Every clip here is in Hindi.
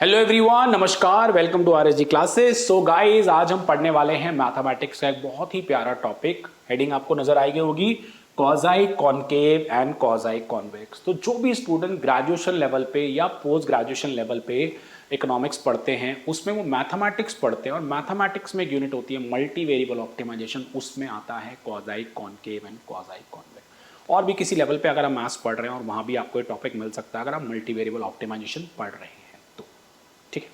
हेलो एवरीवन, नमस्कार, welcome to RSG classes. So guys, आज हम पढ़ने वाले हैं मैथमेटिक्स का एक बहुत ही प्यारा टॉपिक। हेडिंग आपको नजर आएगी होगी, quasi concave and quasi convex. तो जो भी स्टूडेंट ग्रेजुएशन लेवल पे या पोस्ट ग्रेजुएशन लेवल पे इकोनॉमिक्स पढ़ते हैं, उसमें वो मैथमेटिक्स पढ़ते हैं और मैथमेटिक्स में एक यूनिट होती है मल्टी वेरिएबल ऑप्टिमाइजेशन, उसमें आता है quasi concave and quasi convex. और भी किसी लेवल पे अगर आप मैथ्स पढ़ रहे हैं और वहां भी आपको ये टॉपिक मिल सकता है अगर आप मल्टी वेरिएबल ऑप्टिमाइजेशन पढ़ रहे हैं तो। ठीक है,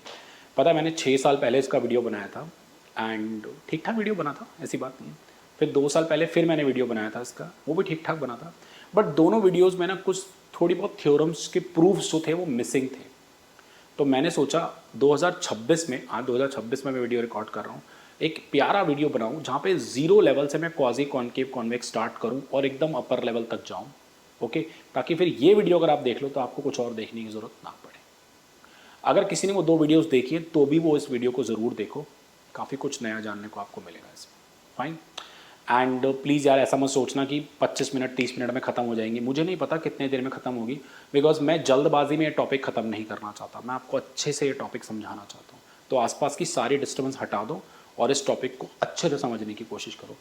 पता है मैंने 6 साल पहले इसका वीडियो बनाया था एंड ठीक ठाक वीडियो बना था, ऐसी बात नहीं है। फिर 2 साल पहले फिर मैंने वीडियो बनाया था इसका, वो भी ठीक ठाक बना था। बट दोनों वीडियोस में ना कुछ थोड़ी बहुत थ्योरम्स के प्रूफ्स जो थे वो मिसिंग थे। तो मैंने सोचा 2026 में, आज 2026 में मैं वीडियो रिकॉर्ड कर रहा हूँ, एक प्यारा वीडियो बनाऊँ जहाँ पे जीरो लेवल से मैं क्वाज़ी कॉनकेव कॉन्वेक्स स्टार्ट करूँ और एकदम अपर लेवल तक जाऊँ। ओके, ताकि फिर ये वीडियो अगर आप देख लो तो आपको कुछ और देखने की ज़रूरत ना पड़े। अगर किसी ने वो 2 वीडियोस देखी हैं तो भी वो इस वीडियो को ज़रूर देखो, काफ़ी कुछ नया जानने को आपको मिलेगा इसमें। फाइन। एंड प्लीज़ यार ऐसा मत सोचना कि 25 मिनट 30 मिनट में ख़त्म हो जाएंगी, मुझे नहीं पता कितने देर में ख़त्म होगी, बिकॉज मैं जल्दबाजी में ये टॉपिक ख़त्म नहीं करना चाहता, मैं आपको अच्छे से ये टॉपिक समझाना चाहता हूँ। तो आसपास की सारी डिस्टर्बेंस हटा दो और इस टॉपिक को अच्छे से समझने की कोशिश करो।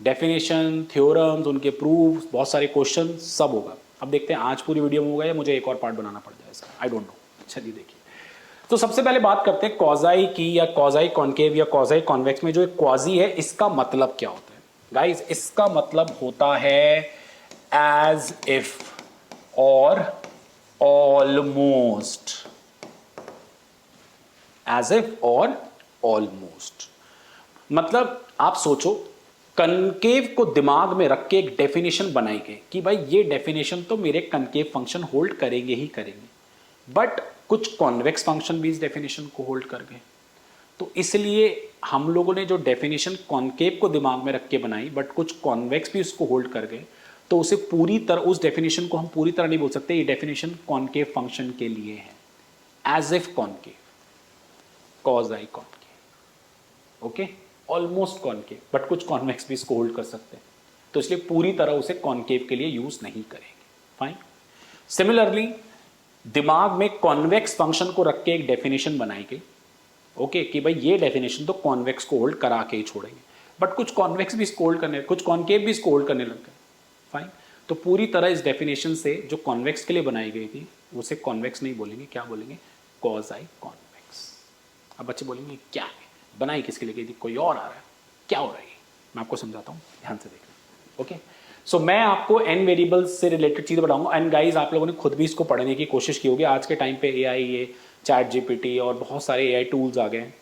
डेफिनेशन, थ्योरम्स, उनके प्रूफ, बहुत सारे क्वेश्चन सब होगा। अब देखते हैं आज पूरी वीडियो में होगा या मुझे एक और पार्ट बनाना पड़ जाए इसका, आई डोंट नो। चलिए देखिए, तो सबसे पहले बात करते हैं क्वाज़ी की या क्वाज़ी कॉनकेव या क्वाज़ी कॉन्वेक्स में जो एक क्वाज़ी है इसका मतलब क्या होता है। गाइस, इसका मतलब होता है एज इफ और ऑलमोस्ट। एज इफ और ऑलमोस्ट मतलब आप सोचो, कनकेव को दिमाग में रख के एक डेफिनेशन बनाई गई कि भाई ये डेफिनेशन तो मेरे कनकेव फंक्शन होल्ड करेंगे ही करेंगे, बट कुछ कॉन्वेक्स फंक्शन भी इस डेफिनेशन को होल्ड कर गए। तो इसलिए हम लोगों ने जो डेफिनेशन कॉन्केव को दिमाग में रख के बनाई बट कुछ कॉन्वेक्स भी उसको होल्ड कर गए, तो उसे पूरी तरह, उस डेफिनेशन को हम पूरी तरह नहीं बोल सकते ये डेफिनेशन कॉन्केव फंक्शन के लिए है। As if concave, quasi concave, okay, almost concave, but कुछ कॉन्वेक्स भी इसको होल्ड कर सकते हैं, तो इसलिए पूरी तरह उसे कॉन्केव के लिए यूज नहीं करेंगे। फाइन। सिमिलरली दिमाग में कॉन्वेक्स फंक्शन को रख के एक डेफिनेशन बनाई गई, ओके, कि भाई ये डेफिनेशन तो कॉन्वेक्स को होल्ड करा के ही छोड़ेंगे, बट कुछ कॉन्वेक्स भी इसको होल्ड करने, कुछ कॉन्केव भी इसको होल्ड करने लग गए। फाइन। तो पूरी तरह इस डेफिनेशन से जो कॉन्वेक्स के लिए बनाई गई थी उसे कॉन्वेक्स नहीं बोलेंगे, क्या बोलेंगे, क्वाज़ी कॉन्वेक्स। अब बच्चे बोलेंगे क्या है, बनाई किसके लिए गई थी, कोई और आ रहा है, क्या हो रहा है, मैं आपको समझाता हूँ, ध्यान से देखना। ओके, सो मैं आपको एन वेरिएबल्स से रिलेटेड चीज़ बताऊंगा। एंड गाइज, आप लोगों ने खुद भी इसको पढ़ने की कोशिश की होगी। आज के टाइम पे एआई, ये चैट जीपीटी और बहुत सारे एआई टूल्स आ गए हैं।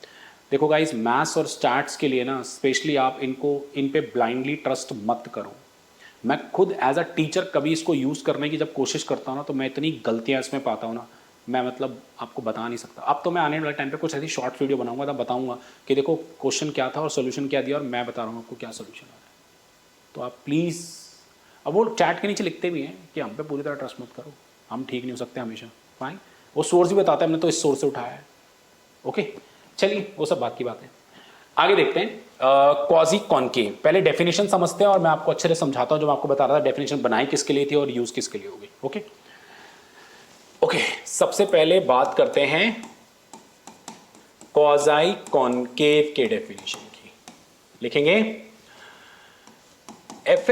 देखो गाइज, मैथ्स और स्टैट्स के लिए ना स्पेशली आप इन पे ब्लाइंडली ट्रस्ट मत करो। मैं खुद एज अ टीचर कभी इसको यूज़ करने की जब कोशिश करता हूँ ना, तो मैं इतनी गलतियाँ इसमें पाता हूँ ना, मैं मतलब आपको बता नहीं सकता। अब तो मैं आने वाले टाइम पे कुछ ऐसी शॉर्ट वीडियो बनाऊंगा, तब बताऊंगा कि देखो क्वेश्चन क्या था और सोल्यूशन क्या दिया और मैं बता रहा हूँ आपको क्या सोल्यूशन आ रहा है। तो आप प्लीज़, अब वो चैट के नीचे लिखते भी हैं कि हम पे पूरी तरह ट्रस्ट मत करो, हम ठीक नहीं हो सकते हमेशा। फाइन, वो सोर्स भी बताता है हमने तो इस सोर्स से उठाया है। ओके, चलिए वो सब बात की बात है, आगे देखते हैं। क्वाज़ी कॉनकेव, पहले डेफिनेशन समझते हैं और मैं आपको अच्छे से समझाता हूं जो मैं आपको बता रहा था डेफिनेशन बनाई किसके लिए थी और यूज किसके लिए होगी। ओके ओके, सबसे पहले बात करते हैं क्वाज़ी कॉनकेव के डेफिनेशन की। लिखेंगे एफ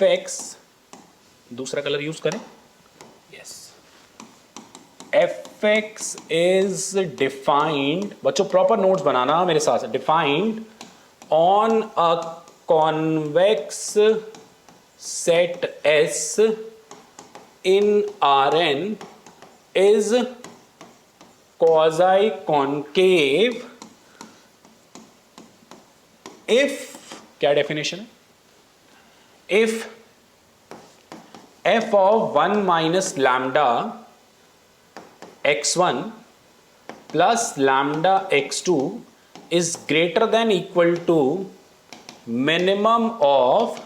एक्स, दूसरा कलर यूज करें, yes, f x is defined, बच्चों प्रॉपर नोट्स बनाना मेरे साथ, defined on a convex set S in R n is quasi concave if, क्या डेफिनेशन है, if f of 1 minus lambda x1 plus lambda x2 is greater than equal to minimum of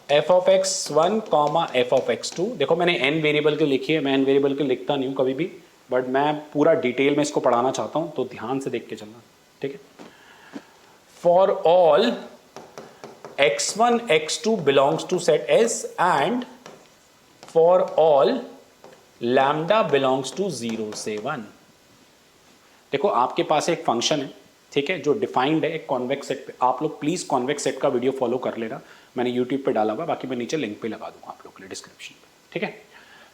f of x1 comma f of x2। देखो मैंने n वेरिएबल के लिखी है, मैं n वेरिएबल के लिखता नहीं हूं कभी भी, बट मैं पूरा डिटेल में इसको पढ़ाना चाहता हूं, तो ध्यान से देख के चलना, ठीक है। For all x1 x2 belongs to set S and for all lambda belongs to 0 से 1। देखो आपके पास एक फंक्शन है, ठीक है, जो डिफाइंड है एक कॉन्वेक्स सेट पे। आप लोग प्लीज कॉन्वेक्स सेट का वीडियो फॉलो कर लेना, मैंने यूट्यूब पे डाला हुआ, बाकी मैं नीचे लिंक पे लगा दूंगा आप लोग के लिए डिस्क्रिप्शन पे, ठीक है।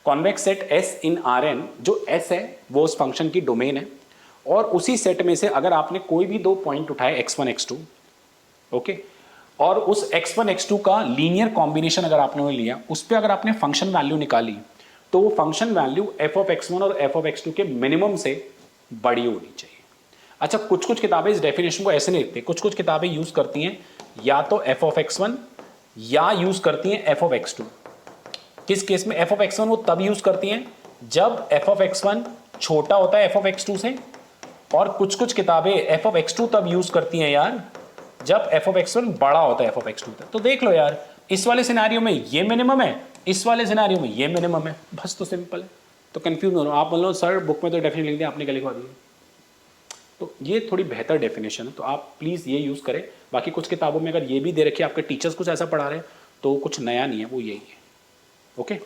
Convex set S in R n, जो एस है वो उस फंक्शन की डोमेन है, और उसी सेट में से अगर आपने कोई भी दो पॉइंट उठाए x1 x2, ओके, और उस x1 x2 का लीनियर कॉम्बिनेशन अगर आपने लिया, उस पर अगर आपने फंक्शन वैल्यू निकाली, तो वो function value f of x1 और f ऑफ x2 के मिनिमम से बड़ी होनी चाहिए। अच्छा, कुछ कुछ किताबें इस डेफिनेशन को ऐसे नहीं लिखती, कुछ कुछ किताबें यूज करती हैं या तो f ऑफ x1 या यूज करती हैं f ऑफ x2। किस केस में f ऑफ x1 वो तब यूज करती हैं जब f ऑफ x1 छोटा होता है f ऑफ x2 से, और कुछ कुछ किताबें f ऑफ x2 तब यूज करती हैं यार जब f ऑफ x1 बड़ा होता है f ऑफ x2 तक। तो देख लो यार, इस वाले सिनेरियो में ये मिनिमम है, इस वाले सिनेरियो में ये मिनिमम है, बस तो सिंपल है। तो कंफ्यूज हो रहा आप बोलो सर बुक में तो डेफिनेशन लिख दिया, आपने क्या लिखवा दिया। तो ये थोड़ी बेहतर डेफिनेशन है, तो आप प्लीज ये यूज करें। बाकी कुछ किताबों में अगर ये भी दे रखी है, आपके टीचर्स कुछ ऐसा पढ़ा रहे हैं, तो कुछ नया नहीं है, वो यही है। Okay,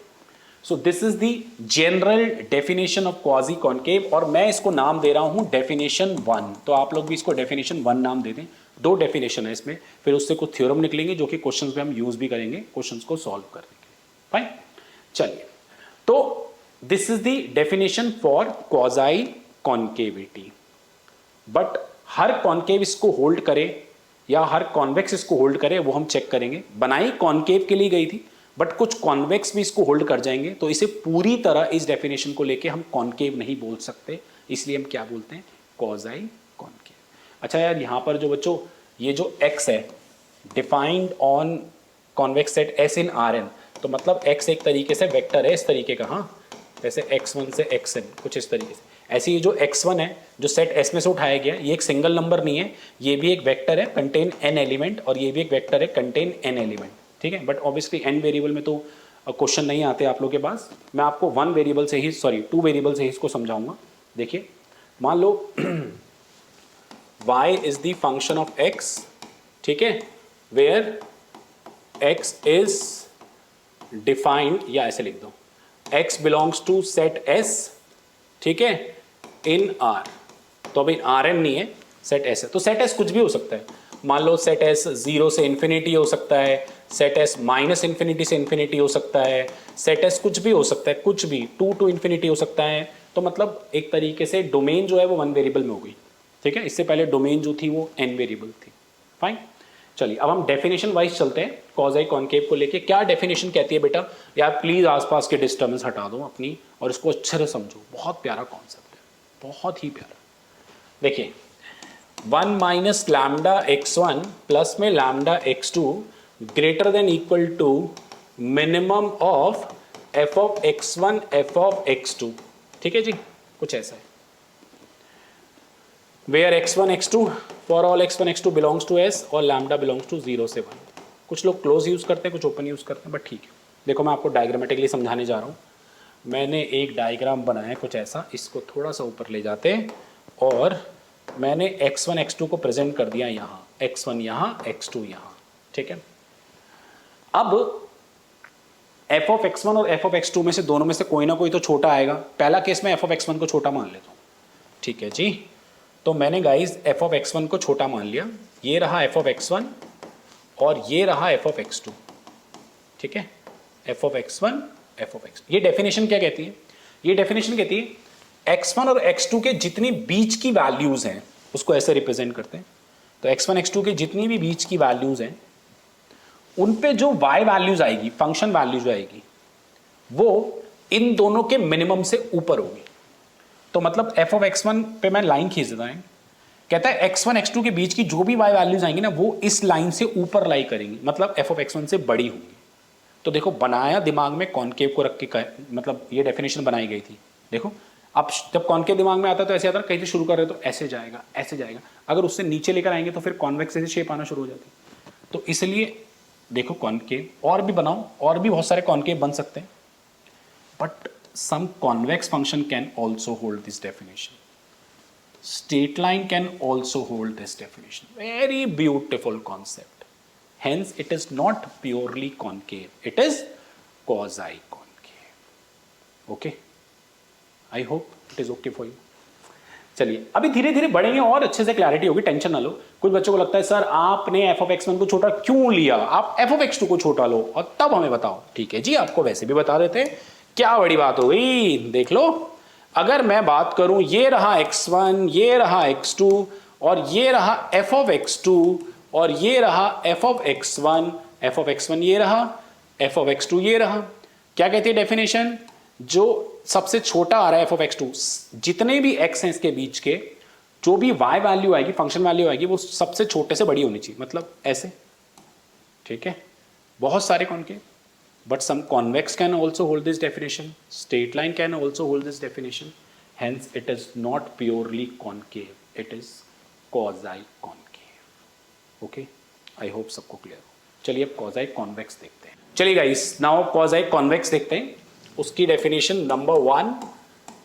so this is the general definition of quasi concave, और मैं इसको नाम दे रहा हूं डेफिनेशन 1। तो आप लोग भी इसको डेफिनेशन 1 नाम दे दें। दो डेफिनेशन है इसमें, फिर उससे कुछ थ्योरम निकलेंगे जो कि क्वेश्चंस में हम यूज भी करेंगे क्वेश्चंस को सॉल्व करने के लिए। फाइन, चलिए, तो this is the definition for quasi कॉनकेविटी। But her concave इसको होल्ड करे या हर कॉन्वेक्स इसको होल्ड करे, वो हम चेक करेंगे। बनाई कॉनकेव के लिए गई थी, बट कुछ कॉन्वेक्स भी इसको होल्ड कर जाएंगे, तो इसे पूरी तरह इस डेफिनेशन को लेके हम कॉनकेव नहीं बोल सकते, इसलिए हम क्या बोलते हैं, क्वाजी कॉनकेव। अच्छा यार, यहां पर जो बच्चों ये जो x है defined on convex set s in R n, तो मतलब x एक तरीके से वेक्टर है इस तरीके का, हाँ, जैसे x1 से xn कुछ इस तरीके से। ऐसे ये जो x1 है जो सेट S में से उठाया गया, ये एक सिंगल नंबर नहीं है, ये भी एक वेक्टर है कंटेन n एलिमेंट, और ये भी एक वेक्टर है कंटेन n एलिमेंट, ठीक है। बट ऑब्वियसली n वेरिएबल में तो क्वेश्चन नहीं आते आप लोग के पास, मैं आपको 1 वेरिएबल से ही, सॉरी 2 वेरिएबल से ही इसको समझाऊंगा। देखिए, मान लो y is the function of x, ठीक है, वेयर x इज डिफाइंड, या ऐसे लिख दो x belongs to set S, ठीक है, इन R। तो अभी Rn नहीं है, सेट S है, तो सेट S कुछ भी हो सकता है। मान लो सेट S 0 से इन्फिनिटी हो सकता है, सेट S माइनस इन्फिनिटी से इन्फिनिटी हो सकता है, सेट S कुछ भी हो सकता है, कुछ भी 2 टू इन्फिनिटी हो सकता है। तो मतलब एक तरीके से डोमेन जो है वो 1 वेरिएबल में हो गई, ठीक है। इससे पहले डोमेन जो थी वो n वेरिएबल थी। फाइन, चलिए अब हम डेफिनेशन वाइज चलते हैं क्वाजी कॉनकेव को लेके। क्या डेफिनेशन कहती है बेटा, या प्लीज आसपास के डिस्टर्बेंस हटा दो अपनी और इसको अच्छे से समझो, बहुत प्यारा कॉन्सेप्ट है, बहुत ही प्यारा। देखिए, 1 माइनस लैम्डा x1 प्लस में lambda x2 greater than equal to minimum of f of x1 f of x2, ठीक है जी, कुछ ऐसा है। Where x1 x2 for all x1 x2 belongs to S और लैम्डा बिलोंग्स टू 0 से 1। कुछ लोग क्लोज यूज करते हैं, कुछ ओपन यूज करते हैं, बट ठीक है। देखो मैं आपको डायग्रामेटिकली समझाने जा रहा हूँ। मैंने एक डायग्राम बनाया कुछ ऐसा, इसको थोड़ा सा ऊपर ले जाते हैं, और मैंने x1 x2 को प्रेजेंट कर दिया यहाँ, x1 यहाँ x2 यहाँ, ठीक है। अब f ऑफ x1 और f ऑफ x2 में से दोनों में से कोई ना कोई तो छोटा आएगा। पहला केस में f ऑफ x1 को छोटा मान लेता हूँ, ठीक है जी। तो मैंने गाइज f ऑफ x1 को छोटा मान लिया, ये रहा f ऑफ x1 और ये रहा f ऑफ x2, ठीक है, f of x1 f of x2। ये डेफिनेशन क्या कहती है, ये डेफिनेशन कहती है x1 और x2 के जितनी बीच की वैल्यूज हैं उसको ऐसे रिप्रेजेंट करते हैं। तो x1 x2 के जितनी भी बीच की वैल्यूज हैं उन पे जो y वैल्यूज आएगी, फंक्शन वैल्यू जो आएगी, वो इन दोनों के मिनिमम से ऊपर होगी। तो मतलब f ऑफ x1 पे मैं लाइन खींच देता हूं, कहता है x1 x2 के बीच की जो भी y वैल्यूज आएंगी ना, वो इस लाइन से ऊपर लाई करेंगी, मतलब f ऑफ x1 से बड़ी होंगी। तो देखो बनाया दिमाग में कॉनकेव को रख के, मतलब ये डेफिनेशन बनाई गई थी। देखो अब जब कॉनकेव दिमाग में आता है तो ऐसे आता है, कहीं से शुरू कर रहे हो तो ऐसे जाएगा, ऐसे जाएगा, अगर उससे नीचे लेकर आएंगे तो फिर कॉन्वेक्स से शेप आना शुरू हो जाती है। तो इसलिए देखो कॉनकेव और भी बनाओ, और भी बहुत सारे कॉनकेव बन सकते हैं, but some convex function can also hold this definition. Straight line can also hold this definition. Very beautiful concept. Hence, it is not purely concave. It is quasi-concave. Okay? I hope it is okay for you. चलिए अभी धीरे धीरे बढ़ेंगे और अच्छे से क्लैरिटी होगी, टेंशन ना लो। कुछ बच्चों को लगता है सर आपने एफ ऑफ एक्स वन को छोटा क्यों लिया, आप एफ ऑफ एक्स टू को छोटा लो और तब हमें बताओ। ठीक है जी, आपको वैसे भी बता देते हैं, क्या बड़ी बात हो गई। देख लो, अगर मैं बात करूं ये रहा x1, ये रहा x2 और ये रहा f ऑफ x2 और ये रहा f of x1, f of x1 ये रहा, f ऑफ x2 ये रहा। क्या कहती है डेफिनेशन, जो सबसे छोटा आ रहा है f ऑफ x2, जितने भी x हैं इसके बीच के, जो भी y वैल्यू आएगी, फंक्शन वैल्यू आएगी, वो सबसे छोटे से बड़ी होनी चाहिए, मतलब ऐसे। ठीक है, बहुत सारे concave, but some convex can also hold this definition, straight line can also hold this definition, hence it is not purely concave, it is quasi concave. Okay, I hope सबको clear हो। चलिए अब quasi convex देखते हैं। चलिए guys, now quasi convex देखते हैं। उसकी definition number 1,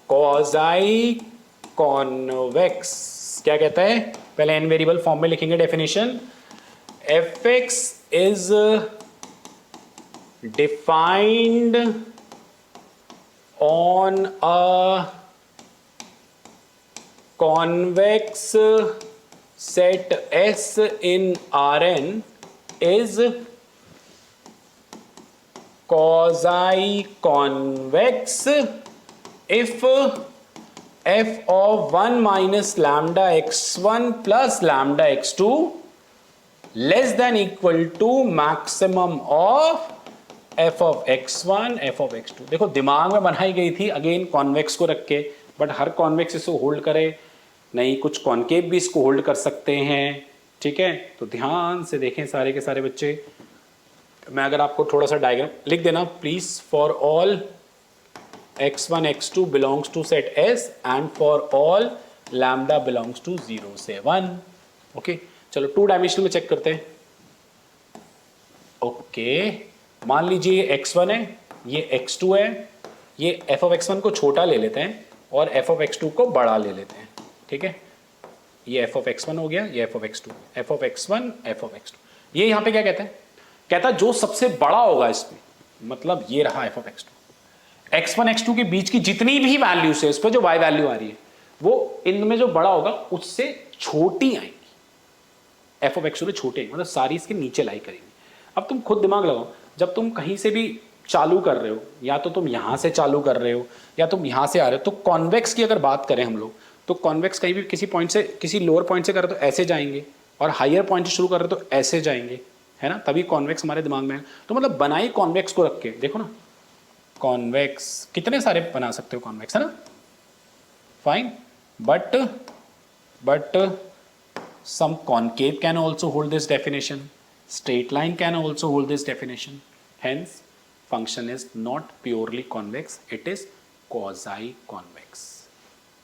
quasi convex क्या कहता है, पहले n वेरिएबल फॉर्म में लिखेंगे definition, fx is defined on a convex set S in Rn is quasi-convex if f of 1 minus lambda x1 plus lambda x2 less than equal to maximum of f of x1 f of x2। देखो दिमाग में बनाई गई थी अगेन कॉन्वेक्स को रख के, बट हर कॉन्वेक्स इसको होल्ड करे नहीं, कुछ कॉन्केव भी इसको होल्ड कर सकते हैं। ठीक है, तो ध्यान से देखें सारे के सारे बच्चे। मैं अगर आपको थोड़ा सा डायग्राम लिख देना please, for all x1 x2 belongs to set S and for all lambda belongs to 0 से 1। ओके, चलो 2 डायमेंशनल में चेक करते हैं। ओके, मान लीजिए x1 है, ये x2 है, ये f ऑफ x1 को छोटा ले लेते हैं और f ऑफ x2 को बड़ा ले लेते हैं। ठीक है, ये f ऑफ x1 हो गया, ये f of x2, f of x1 f of x2। ये यहाँ पे क्या कहता है, कहता है जो सबसे बड़ा होगा इसमें, मतलब ये रहा f of x2, x1 x2 के बीच की जितनी भी वैल्यू है, इस पर जो y वैल्यू आ रही है वो इनमें जो बड़ा होगा उससे छोटी आएंगी, f ऑफ x2 से छोटे, मतलब सारी इसके नीचे लाई करेंगी। अब तुम खुद दिमाग लगाओ, जब तुम कहीं से भी चालू कर रहे हो, या तो तुम यहां से चालू कर रहे हो या तुम यहां से आ रहे हो, तो कॉन्वेक्स की अगर बात करें हम लोग, तो कॉन्वेक्स कहीं भी किसी पॉइंट से, किसी लोअर पॉइंट से कर रहे हो तो ऐसे जाएंगे, और हायर पॉइंट से शुरू कर रहे हो तो ऐसे जाएंगे, है ना, तभी कॉन्वेक्स हमारे दिमाग में है। तो मतलब बनाई कॉन्वेक्स को रख के, देखो ना कॉन्वेक्स कितने सारे बना सकते हो कॉन्वेक्स, है ना, fine, but some concave can also hold this definition, straight line can also hold this definition, hence function is not purely convex, it is quasi convex।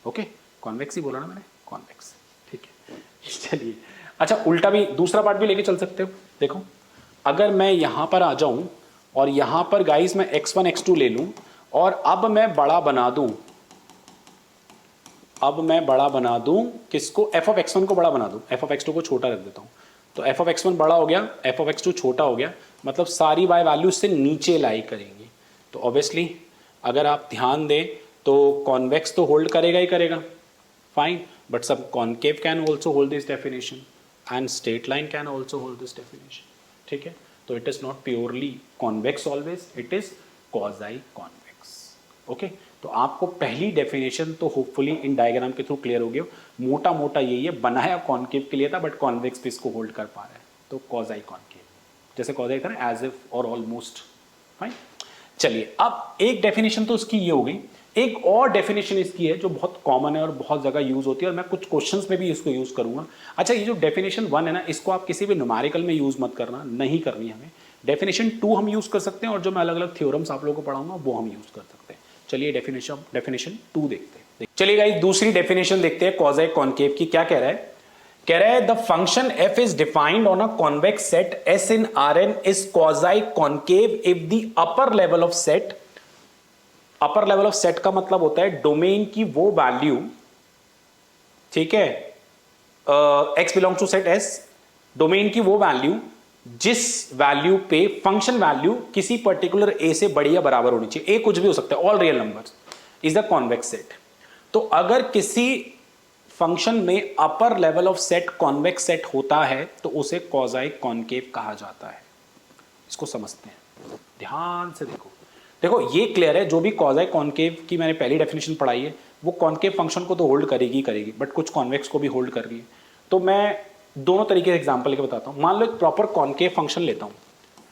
Okay, convex ही बोला ना मैंने, कॉन्वेक्स। ठीक है, चलिए अच्छा उल्टा भी दूसरा पार्ट भी लेके चल सकते हो। देखो अगर मैं यहां पर आ जाऊं और यहां पर गाइस मैं x1 x2 ले लूं और अब मैं बड़ा बना दूं, अब मैं बड़ा बना दूं किसको, f ऑफ x1 को बड़ा बना दूं, f ऑफ x2 को छोटा रख देता हूं, तो f ऑफ x1 बड़ा हो गया, f ऑफ x2 छोटा हो गया, मतलब सारी y वैल्यू से नीचे लाई करेंगी। तो ऑब्वियसली अगर आप ध्यान दें तो कॉन्वेक्स तो होल्ड करेगा ही करेगा, फाइन, बट सब concave can also hold this definition and straight line can also hold this definition. ठीक है, तो it is not purely convex always, it is quasi convex. Okay, तो आपको पहली डेफिनेशन तो होपफुली इन डायग्राम के थ्रू क्लियर हो गया, मोटा मोटा यही है, बनाया कॉन्केव के लिए था बट कॉन्वेक्स भी इसको होल्ड कर पा रहा है, तो क्वाजी कॉन्केव, जैसे क्वाजी था ना, एज इफ और ऑलमोस्ट, फाइन। चलिए अब एक डेफिनेशन तो उसकी ये हो गई, एक और डेफिनेशन इसकी है जो बहुत कॉमन है और बहुत जगह यूज होती है और मैं कुछ क्वेश्चंस में भी इसको यूज करूंगा। अच्छा, ये जो डेफिनेशन 1 है ना, इसको आप किसी भी न्यूमेरिकल में यूज मत करना, नहीं करनी हमें। डेफिनेशन 2 हम यूज कर सकते हैं और जो मैं अलग अलग थ्योरम्स आप लोगों को पढ़ाऊंगा वो हम यूज कर सकते हैं। चलिए डेफिनेशन 2 देखते हैं। चलिए गाइस दूसरी डेफिनेशन देखते हैं क्वाजी कॉन्केव की। क्या कह रहा है, कह रहा है the function f is defined on a convex set S in Rn is quasi concave if the upper level of set, upper level of set का मतलब होता है डोमेन की वो वैल्यू, ठीक है, x belongs to set S, domain की वो वैल्यू जिस वैल्यू पे फंक्शन वैल्यू किसी पर्टिकुलर a से बड़ी या बराबर होनी चाहिए, a कुछ भी हो सकता है, all real numbers, is a convex set. तो अगर किसी फंक्शन में अपर level of set convex set होता है तो उसे क्वाज़ी कॉनकेव कहा जाता है। इसको समझते हैं, ध्यान से देखो। देखो ये क्लियर है, जो भी क्वाज़ी कॉनकेव की मैंने पहली डेफिनेशन पढ़ाई है वो कॉनकेव फंक्शन को तो होल्ड करेगी करेगी, बट कुछ कॉन्वेक्स को भी होल्ड कर रही है। तो मैं दोनों तरीके से एग्जांपल के बताता हूँ। मान लो एक प्रॉपर कॉनकेव फंक्शन लेता हूँ।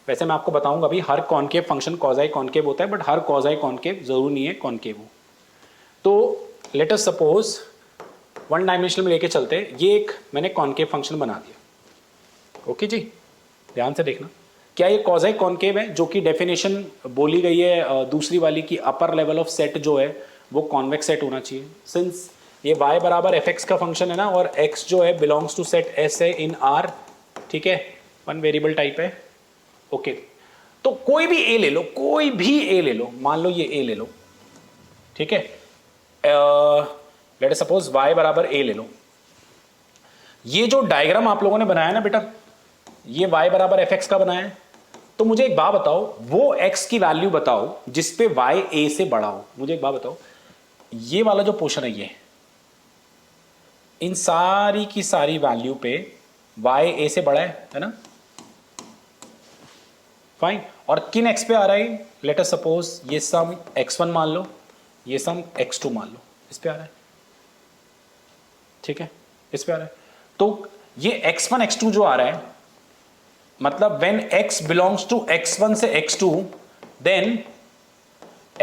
वैसे मैं आपको बताऊंगा अभी हर कॉनकेव फंक्शन क्वाज़ी कॉनकेव होता है, बट हर क्वाज़ी कॉनकेव जरूर नहीं है कॉनकेव हो। तो let us suppose one dimensional में लेके चलते हैं, ये एक मैंने कॉनकेव फंक्शन बना दिया। ओके जी, ध्यान से देखना। क्या ये क्वाज़ी कॉनकेव है, जो कि डेफिनेशन बोली गई है दूसरी वाली की अपर लेवल ऑफ सेट जो है वो कॉन्वेक्स सेट होना चाहिए। सिंस ये y बराबर एफ एक्स का फंक्शन है ना, और x जो है बिलोंग्स टू सेट S है इन R, ठीक है, वन वेरिएबल टाइप है। ओके, तो कोई भी a ले लो, कोई भी a ले लो, मान लो ये a ले लो, ठीक है, लेट अस सपोज y बराबर a ले लो। ये जो डायग्राम आप लोगों ने बनाया ना बेटा, ये y बराबर एफ एक्स का बनाया है। तो मुझे एक बात बताओ, वो x की वैल्यू बताओ जिसपे y a से बड़ा हो। मुझे एक बात बताओ, ये वाला जो पोर्शन है ये, इन सारी की सारी वैल्यू पे y a से बड़ा है ना, फाइन। और किन x पे आ रहा है, लेट अस सपोज ये सम x1 मान लो, ये सम x2 मान लो, इस पे आ रहा है, ठीक है, इस पे आ रहा है। तो ये x1 x2 जो आ रहा है, मतलब when x belongs to x1 से x2 then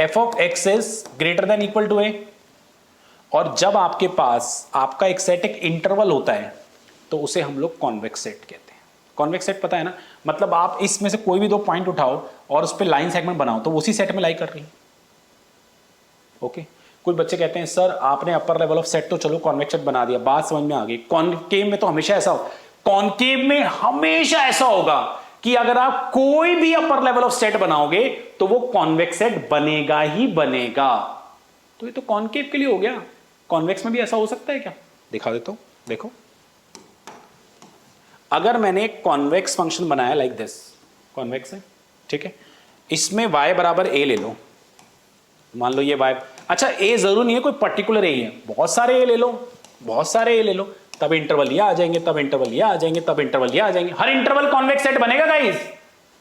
f of x is greater than equal to a। और जब आपके पास आपका एक सेट एक इंटरवल होता है तो उसे हम लोग कॉन्वेक्स सेट कहते हैं। कॉन्वेक्स सेट पता है ना, मतलब आप इसमें से कोई भी दो पॉइंट उठाओ और उस पर लाइन सेगमेंट बनाओ तो उसी सेट में लाई कर रही है। ओके, कुछ बच्चे कहते हैं सर आपने अपर लेवल ऑफ सेट तो चलो कॉन्वेक्स सेट बना दिया, बात समझ में आ गई। कॉनकेव में तो हमेशा ऐसा हो, कॉनकेव में हमेशा ऐसा होगा कि अगर आप कोई भी अपर लेवल ऑफ सेट बनाओगे तो वो कॉन्वेक्स सेट बनेगा ही बनेगा। तो ये तो कॉनकेव के लिए हो गया, कॉन्वेक्स में भी ऐसा हो सकता है क्या? दिखा देता हूं, देखो। अगर मैंने एक कॉन्वेक्स फंक्शन बनाया लाइक दिस, कॉन्वेक्स है, ठीक है, इसमें y बराबर a ले लो, मान लो ये y, अच्छा a जरूर नहीं है कोई पर्टिकुलर a है, बहुत सारे a ले लो, बहुत सारे a ले लो, तब इंटरवल ये आ जाएंगे, तब इंटरवल ये आ जाएंगे, तब इंटरवल ये आ जाएंगे। हर इंटरवल कॉन्वेक्स सेट बनेगा गाइस,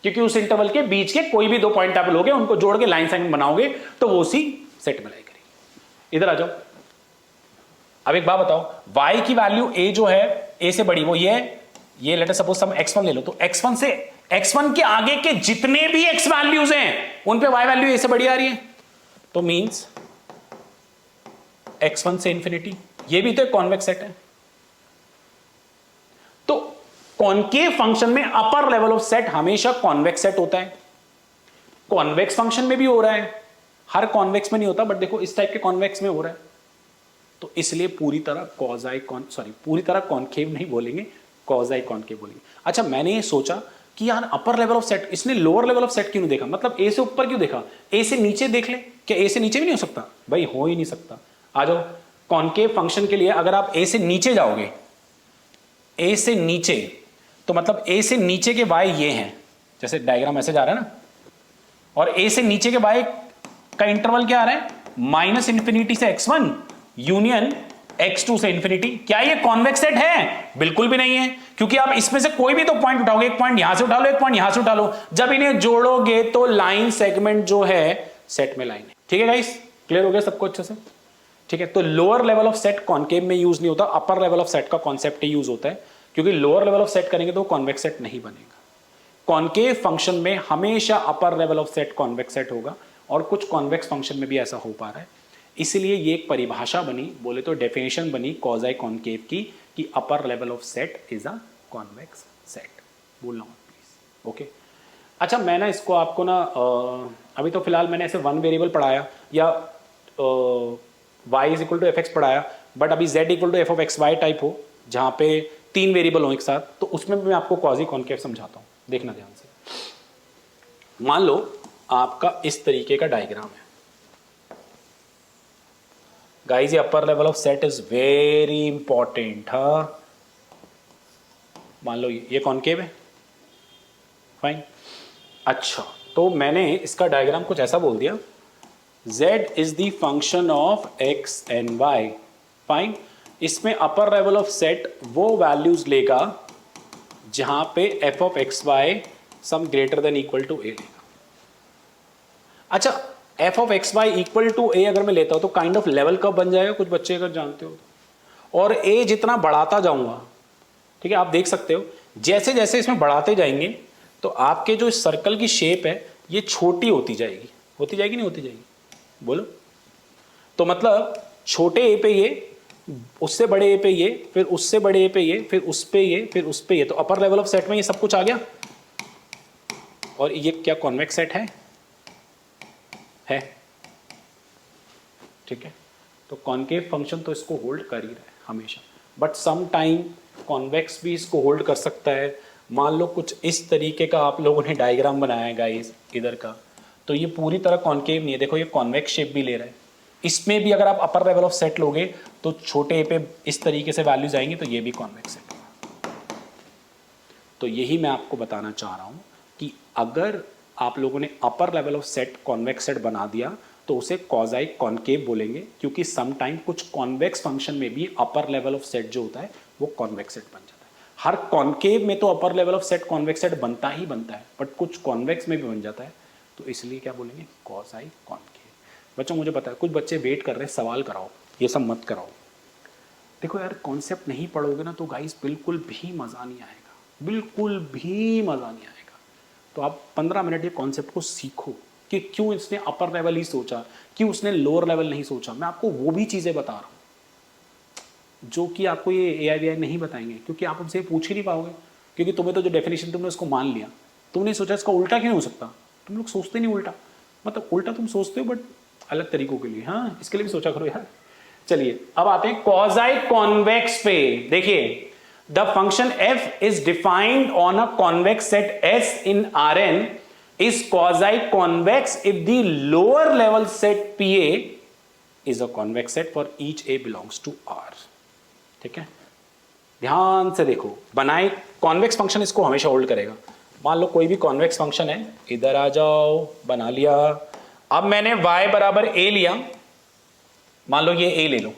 क्योंकि उस इंटरवल के बीच के कोई भी दो पॉइंट आप लोगे, उनको जोड़ के लाइन सेगमेंट बनाओगे तो वो उसी सेट में लाई करेगी। इधर आ जाओ, अब एक बात बताओ, y की वैल्यू a जो है a से बड़ी वो ये let us suppose some x1 ले लो, तो x1 से x1 के आगे के जितने भी x वैल्यूज हैं उन पे y वैल्यू a से बड़ी आ रही है, तो मींस x1 से इंफिनिटी, ये भी तो एक कॉन्वेक्स सेट है। तो कॉनकेव फंक्शन में अपर लेवल ऑफ सेट हमेशा कॉन्वेक्स सेट होता है। कॉन्वेक्स फंक्शन में भी हो रहा है, हर कॉन्वेक्स में नहीं होता, बट देखो इस टाइप के कॉन्वेक्स में हो रहा है। तो इसलिए पूरी तरह पूरी तरह कॉनकेव नहीं बोलेंगे, क्वाज़ी कॉनकेव बोलेंगे। अच्छा, मैंने ये सोचा कि यार अपर लेवल ऑफ सेट, इसने लोअर लेवल ऑफ सेट क्यों नहीं देखा, मतलब ए से ऊपर क्यों देखा, ए से नीचे देख ले। क्या ए से नीचे भी नहीं हो सकता? भाई हो ही नहीं सकता। आ जाओ, कॉनकेव फंक्शन के लिए अगर आप ए से नीचे जाओगे, ए से नीचे, तो मतलब ए से नीचे के y ये हैं, जैसे डायग्राम ऐसे जा रहा है ना, और ए से नीचे के y का इंटरवल क्या आ रहा है, माइनस इंफिनिटी से x1 यूनियन x2 से इंफिनिटी। क्या ये कॉन्वेक्स सेट है? बिल्कुल भी नहीं है, क्योंकि आप इसमें से कोई भी तो पॉइंट उठाओगे, एक पॉइंट यहां से उठा लो, एक पॉइंट यहां से उठा लो, जब इन्हें जोड़ोगे तो लाइन सेगमेंट जो है सेट में लाइन है। ठीक है गाइस, क्लियर हो गया सबको अच्छे से? ठीक है, तो lower level of set concave में यूज नहीं होता, अपर लेवल ऑफ सेट का कॉन्सेप्ट यूज होता है, क्योंकि लोअर लेवल ऑफ सेट करेंगे तो कॉन्वेक्स सेट नहीं बनेगा। कॉनकेव फंक्शन में हमेशा अपर level of set convex set होगा, और कुछ कॉन्वेक्स फंक्शन में भी ऐसा हो पा रहा है। इसलिए ये एक परिभाषा बनी, बोले तो डेफिनेशन बनी क्वाज़ी कॉनकेव की, कि अपर level of set is a convex set. बोलना प्लीज, ओके। अच्छा, मैं ना इसको आपको ना अभी तो फिलहाल मैंने ऐसे वन वेरिएबल पढ़ाया, या y is equal to f x पढ़ाया, बट अभी z equal to f of x y type हो, जहाँ पे तीन वेरिएबल हो एक साथ, तो उसमें मैं आपको क्वाज़ी कॉनकेव समझाता हूँ। देखना ध्यान से। मान लो आपका इस तरीके का डायग्राम है गाइस, ये अपर level of set is very important. हाँ, मान लो ये कॉनकेव है, फाइन। अच्छा, तो मैंने इसका डायग्राम कुछ ऐसा बोल दिया z is the function of x and y। Fine. इसमें अपर लेवल ऑफ सेट वो वैल्यूज लेगा जहां पे f of x y some greater than equal to a लेगा। अच्छा, f of x y equal to a अगर मैं लेता हूं तो काइंड ऑफ लेवल कब बन जाएगा, कुछ बच्चे अगर जानते हो तो। और a जितना बढ़ाता जाऊंगा, ठीक है, आप देख सकते हो जैसे जैसे इसमें बढ़ाते जाएंगे तो आपके जो इस सर्कल की शेप है ये छोटी होती जाएगी, होती जाएगी नहीं होती जाएगी, बोलो। तो मतलब छोटे ए पे ये, उससे बड़े ए पे ये, फिर उससे बड़े ए पे ये, फिर उस पे ये, फिर उस पे ये, तो अपर लेवल ऑफ सेट में ये सब कुछ आ गया। और ये क्या कॉन्वेक्स सेट है? ठीक है। तो कॉन्केव फंक्शन तो इसको होल्ड कर ही रहा है हमेशा, बट सम टाइम कॉन्वेक्स भी इसको होल्ड कर सकता है। मान लो कुछ इस तरीके का आप लोगों ने डायग्राम बनाया है गाइस इधर का, तो ये पूरी तरह कॉन्केव नहीं है, देखो ये कॉन्वेक्स शेप भी ले रहा है। इसमें भी अगर आप अपर लेवल ऑफ सेट लोगे तो छोटे ए पे इस तरीके से वैल्यूज आएंगी, तो ये भी कॉन्वेक्स सेट है। तो यही मैं आपको बताना चाह रहा हूं कि अगर आप लोगों ने अपर level of set convex set बना दिया तो उसे क्वाज़ाई कॉन्केव बोलेंगे, क्योंकि सम टाइम कुछ कॉन्वेक्स फंक्शन में भी अपर लेवल ऑफ सेट जो होता है वो कॉन्वेक्स सेट बन जाता है। हर कॉन्केव में तो अपर level of set convex set बनता ही बनता है, बट कुछ कॉन्वेक्स में भी बन जाता है, तो इसलिए क्या बोलेंगे, क्वाज़ाई कॉन्केव। बच्चों मुझे पता है कुछ बच्चे वेट कर रहे हैं, सवाल कराओ, ये सब मत कराओ। देखो यार, कॉन्सेप्ट नहीं पढ़ोगे ना तो गाइस बिल्कुल भी मज़ा नहीं आएगा, बिल्कुल भी मज़ा नहीं आएगा। तो आप 15 मिनट ये कॉन्सेप्ट को सीखो कि क्यों इसने अपर लेवल ही सोचा, क्यों उसने लोअर लेवल नहीं सोचा। मैं आपको वो भी चीज़ें बता रहा हूँ जो कि आपको ये AI नहीं बताएंगे, क्योंकि आप उनसे पूछ ही नहीं पाओगे, क्योंकि तुम्हें तो जो डेफिनेशन तुमने उसको मान लिया, तुमने सोचा इसका उल्टा क्यों हो सकता। तुम लोग सोचते नहीं उल्टा, मतलब उल्टा तुम सोचते हो बट अलग तरीकों के लिए। हाँ, इसके लिए भी सोचा करो यार। चलिए अब आते हैं क्वाज़ाई कॉन्वेक्स पे। देखिए, the function f is defined on a convex set S in Rn is quasi-convex if the lower level set PA is a convex set for each A belongs to R। ठीक है, ध्यान से देखो, बनाए कॉन्वेक्स फंक्शन इसको हमेशा होल्ड करेगा। मान लो कोई भी कॉन्वेक्स फंक्शन है, इधर आ जाओ, बना लिया। अब मैंने y बराबर a लिया, मान लो ये a ले लो,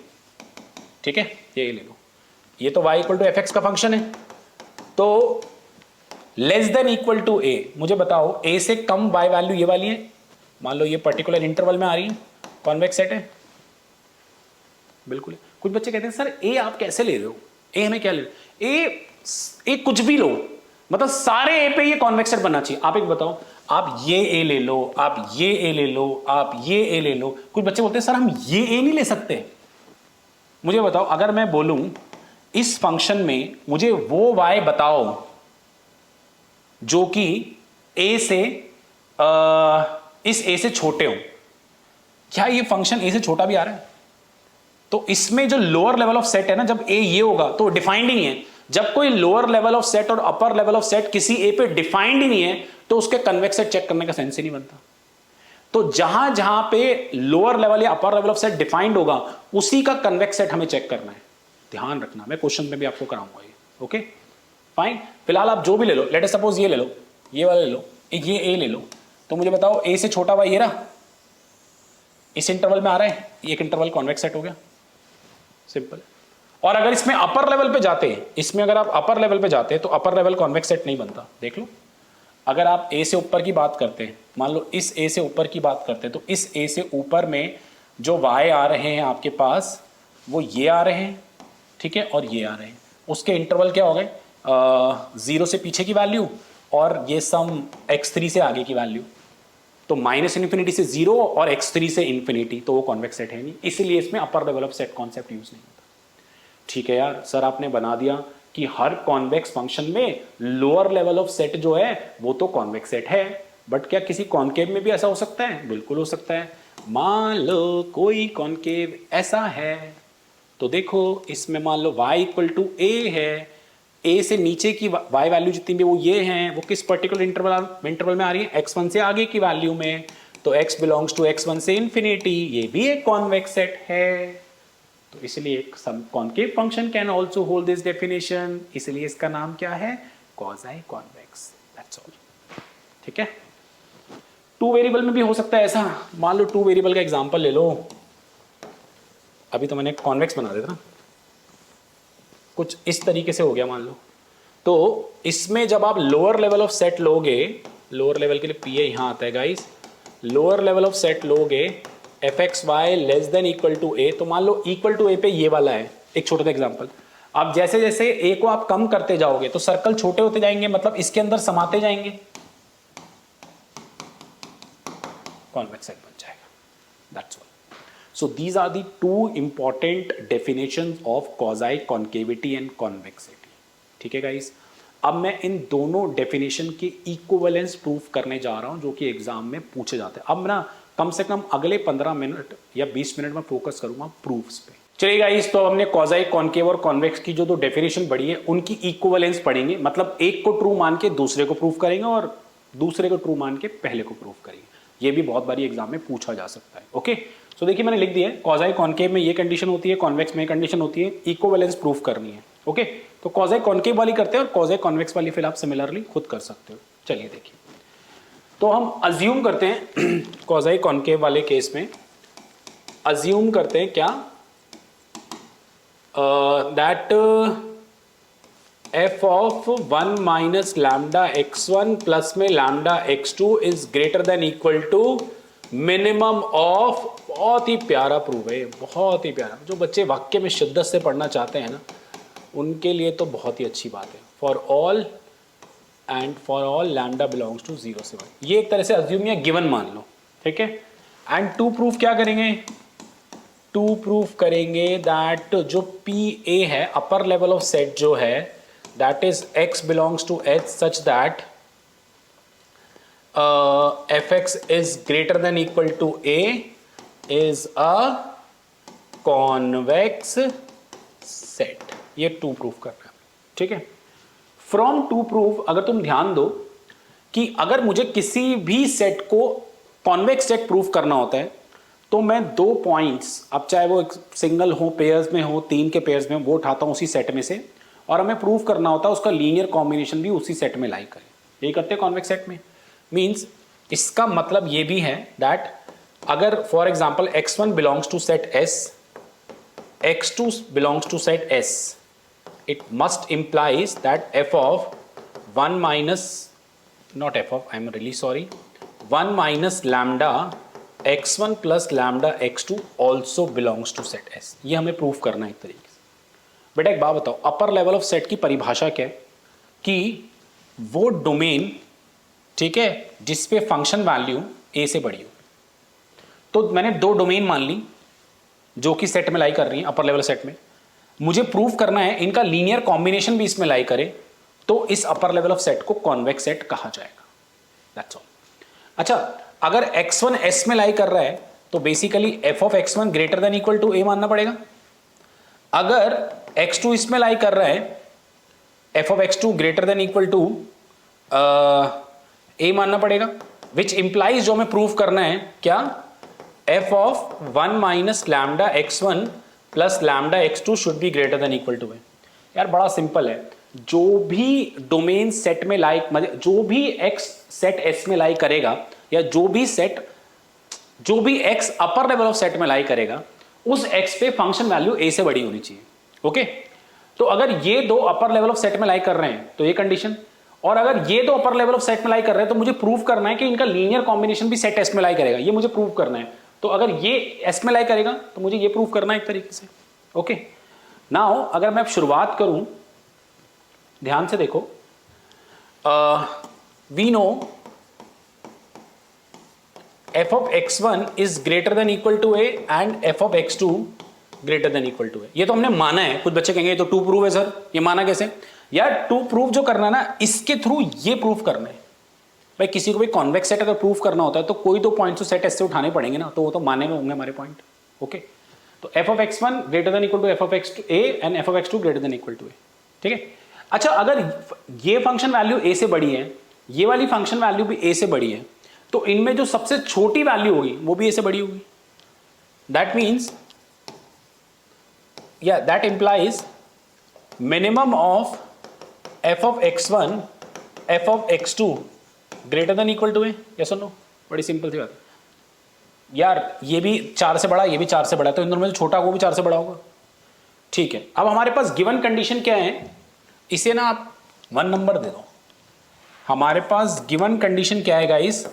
ठीक है, ये a ले लो, ये तो y equal to f x का फंक्शन है, तो less than equal to a. मुझे बताओ a से कम y वैल्यू ये वाली है, मान लो ये पर्टिकुलर इंटरवल में आ रही है, कॉन्वेक्स सेट है, बिल्कुल। कुछ बच्चे कहते हैं सर a आप कैसे ले रहे हो, a हमें क्या ले रहे हो, a कुछ भी लो, मतलब सारे a पे ये कॉन्वेक्स सेट बनना चाहिए। आप एक बताओ, आप ये a ले लो, आप ये a ले लो, आप ये a ले लो। कुछ बच्चे बोलते हैं सर हम ये a नहीं ले सकते। मुझे बताओ, अगर मैं बोलूं इस फंक्शन में मुझे वो y बताओ जो कि a से इस a से छोटे हो, क्या ये फंक्शन a से छोटा भी आ रहा है? तो इसमें जो लोअर लेवल ऑफ सेट है ना, जब a ये होगा तो डिफाइंड ही नहीं है। जब कोई लोअर लेवल ऑफ सेट और अपर लेवल ऑफ सेट किसी a पे डिफाइंड ही नहीं है तो उसके कन्वेक्स सेट चेक करने का सेंस ही नहीं बनता। तो जहां जहां पे लोअर लेवल या अपर लेवल ऑफ सेट डिफाइंड होगा उसी का कन्वेक्स सेट हमें चेक करना है, ध्यान रखना। मैं क्वेश्चन में भी आपको कराऊंगा ये, ओके फाइन। फिलहाल आप जो भी ले लो, लेट अस सपोज ये ले लो, ये वाला ले लो, ये a ले लो, तो मुझे बताओ a से छोटा y ये रहा, इस इंटरवल में आ रहा है, एक इंटरवल कॉन्वेक्स सेट हो गया, सिंपल। और अगर इसमें अपर लेवल पे जाते हैं, इसमें अगर आप अपर लेवल पे जाते हैं तो अपर लेवल कॉन्वेक्स सेट नहीं बनता, देख लो। अगर आप a से ऊपर की बात करते हैं, मान लो इस a से ऊपर की बात करते हैं, तो इस a से ऊपर में जो y आ रहे हैं आपके पास वो ये आ रहे हैं, ठीक है, और ये आ रहे हैं। उसके इंटरवल क्या हो गए, 0 से पीछे की वैल्यू और ये सम x3 से आगे की वैल्यू, तो -∞ से 0 और x3 से इंफिनिटी, तो वो कॉन्वेक्स सेट है नहीं, इसीलिए इसमें upper level of set concept use नहीं होता। ठीक है यार, सर आपने बना दिया कि हर कॉन्वेक्स फंक्शन में लोअर लेवल ऑफ सेट जो है वो तो कॉन्वेक्स सेट है, बट क्या किसी कॉन्केव में भी ऐसा हो सकता है? बिल्कुल हो सकता है। मान लो कोई कॉन्केव ऐसा है, तो देखो इसमें मान लो y इक्वल टू a है, a से नीचे की y वैल्यू जितनी भी वो ये हैं, वो किस पर्टिकुलर इंटरवल में आ रही है, x1 से आगे की वैल्यू में, तो x बिलोंग्स टू x1 से इंफिनिटी, ये भी एक कॉन्वेक्स सेट है। तो इसलिए एक concave function can also hold this definition, इसलिए इसका नाम क्या है, क्वाज़ाई कॉन्वेक्स, दैट्स ऑल। ठीक है, टू वेरिएबल में भी हो सकता है ऐसा। मान लो टू वेरिएबल का एग्जांपल ले लो, अभी तो मैंने कॉन्वेक्स बना देता ना, कुछ इस तरीके से हो गया मान लो। तो इसमें जब आप लोअर लेवल ऑफ सेट लोगे, लोअर लेवल के लिए पी ए यहाँ आता है guys, lower level of set लोगे f x y less than equal to a, तो मान लो इक्वल टू ए पे ये वाला है, एक छोटा सा एग्जांपल। अब जैसे जैसे ए को आप कम करते जाओगे तो सर्कल छोटे होते जाएंगे, मतलब इसके अंदर समाते जाएंगे, कॉन्वेक्स सेट बन जाएगा। That's all. So these are the two important definitions of quasi concavity and convexity. ठीक है गाइस, अब मैं इन दोनों डेफिनेशन के इक्विवेलेंस प्रूफ करने जा रहा हूं जो कि एग्जाम में पूछे जाते हैं। अब ना कम से कम अगले 15 मिनट या 20 मिनट में फोकस करूंगा प्रूफ्स पे। चलिए गाइस, तो हमने क्वाजाई कॉन्केव और कॉन्वेक्स की जो दो डेफिनेशन पढ़ी है उनकी इक्विवेलेंस पढ़ेंगे, मतलब एक को ट्रू मान के दूसरे को प्रूफ करेंगे और दूसरे को ट्रू मान के पहले को प्रूफ करेंगे। ये भी बहुत बारी एग्जाम में पूछा जा सकता है। ओके, सो देखिए मैंने लिख दिया है क्वाजाई कॉन्केव में ये कंडीशन होती है, कॉन्वेक्स में कंडीशन होती है, इक्विवेलेंस प्रूफ करनी है। ओके, तो क्वाजाई कॉन्केव वाली करते हैं और क्वाजाई कॉन्वेक्स वाली फिर आप सिमिलरली खुद कर सकते हो। चलिए देखिए, तो हम अज्यूम करते हैं क्वाजाई कॉन्केव वाले केस में अज्यूम करते हैं क्या, that f of 1 minus lambda x1 plus में lambda x2 is greater than equal to minimum of. बहुत ही प्यारा प्रूफ है, बहुत ही प्यारा। जो बच्चे वाक्य में शिद्दत से पढ़ना चाहते हैं ना, उनके लिए तो बहुत ही अच्छी बात है। For all and for all lambda belongs to 0 से 1, ये एक तरह से अज्यूम या गिवन मान लो, ठीक है। एंड टू प्रूफ क्या करेंगे, टू प्रूफ करेंगे दैट जो पी ए है अपर लेवल ऑफ सेट जो है, that is x belongs to h such that fx is greater than equal to a is a convex set। ये टू प्रूफ करना है, ठीक है। फ्रॉम टू प्रूफ अगर तुम ध्यान दो कि अगर मुझे किसी भी सेट को कॉन्वेक्स सेट प्रूफ करना होता है तो मैं दो पॉइंट्स, अब चाहे वो सिंगल हो, पेयर्स में हो, तीन के पेयर्स में, वो उठाता हूं उसी सेट में से, और हमें प्रूफ करना होता है उसका लीनियर कॉम्बिनेशन भी उसी सेट में लाई करे। यही करते हैं कॉन्वेक्स सेट में। मीन्स इसका मतलब ये भी है दैट अगर for example x1 belongs to set S, x2 belongs to set S, it must implies that f of 1 minus, not f of, I am really sorry, 1 minus lambda x1 plus lambda x2 also belongs to set S। ये हमें प्रूफ करना है एक तरीके से। बेटा एक बात बताओ, अपर लेवल ऑफ सेट की परिभाषा क्या है कि वो डोमेन, ठीक है, जिसपे फंक्शन वैल्यू a से बड़ी हो। तो मैंने दो डोमेन मान ली जो कि सेट में लाई कर रही है अपर लेवल सेट में, मुझे प्रूफ करना है इनका लीनियर कॉम्बिनेशन भी इसमें लाई करे, तो इस अपर लेवल ऑफ सेट को कॉन्वेक्स सेट कहा जाएगा। That's all. अच्छा, अगर x1 S में लाई कर रहा है तो basically f of x1 greater than equal to a मानना पड़ेगा। अगर x2 इसमें लाई कर रहा है, f of x2 greater than equal to a मानना पड़ेगा, विच इंप्लाइज जो हमें प्रूफ करना है क्या, f of 1 minus lambda x1 plus lambda x2 should be greater than equal to a। यार बड़ा सिंपल है, जो भी डोमेन सेट में लाई, मतलब जो भी x सेट S में लाई करेगा, या जो भी x upper level of set में लाई करेगा, उस x पे फंक्शन वैल्यू a से बड़ी होनी चाहिए। ओके, तो अगर ये दो अपर लेवल ऑफ सेट में लाई कर रहे हैं तो ये कंडीशन, और अगर ये दो अपर लेवल ऑफ सेट में लाई कर रहे हैं तो मुझे प्रूफ करना है कि इनका लीनियर कॉम्बिनेशन भी सेट S में लाई करेगा, ये मुझे प्रूफ करना है। तो अगर ये S में लाई करेगा तो मुझे ये प्रूफ करना है एक तरीके से। ओके, नाउ अगर मैं शुरुआत करूं, ध्यान से देखो, we know f of x1 is greater than equal to a and f of x2 greater than equal to a। ये तो हमने माना है। कुछ बच्चे कहेंगे ये तो टू प्रूफ है सर, ये माना कैसे? यार टू प्रूफ जो करना है ना, इसके थ्रू ये प्रूफ करना है। भाई किसी को भी कॉन्वेक्स सेट अगर प्रूफ करना होता है तो कोई दो पॉइंट्स तो सेट ऐसे उठाने पड़ेंगे ना, तो वो तो माने में होंगे हमारे पॉइंट। ओके, तो f of x1 greater than equal to f of x2 a and f of x2 greater than equal to a, ठीक है। अच्छा, अगर ये फंक्शन वैल्यू a से बड़ी है, ये वाली फंक्शन वैल्यू भी a से बड़ी है, तो इनमें जो सबसे छोटी वैल्यू होगी वो भी a से बड़ी होगी। दैट मीन्स, या that implies minimum of f of x1 f of x2 greater than equal to a। Yes और नो? बड़ी सिंपल सी बात है यार, ये भी 4 से बड़ा, ये भी 4 से बड़ा, तो इन दोनों में जो छोटा वो भी 4 से बड़ा होगा। ठीक है, अब हमारे पास गिवन कंडीशन क्या है, इसे ना आप 1 नंबर दे दो। हमारे पास गिवन कंडीशन क्या है guys,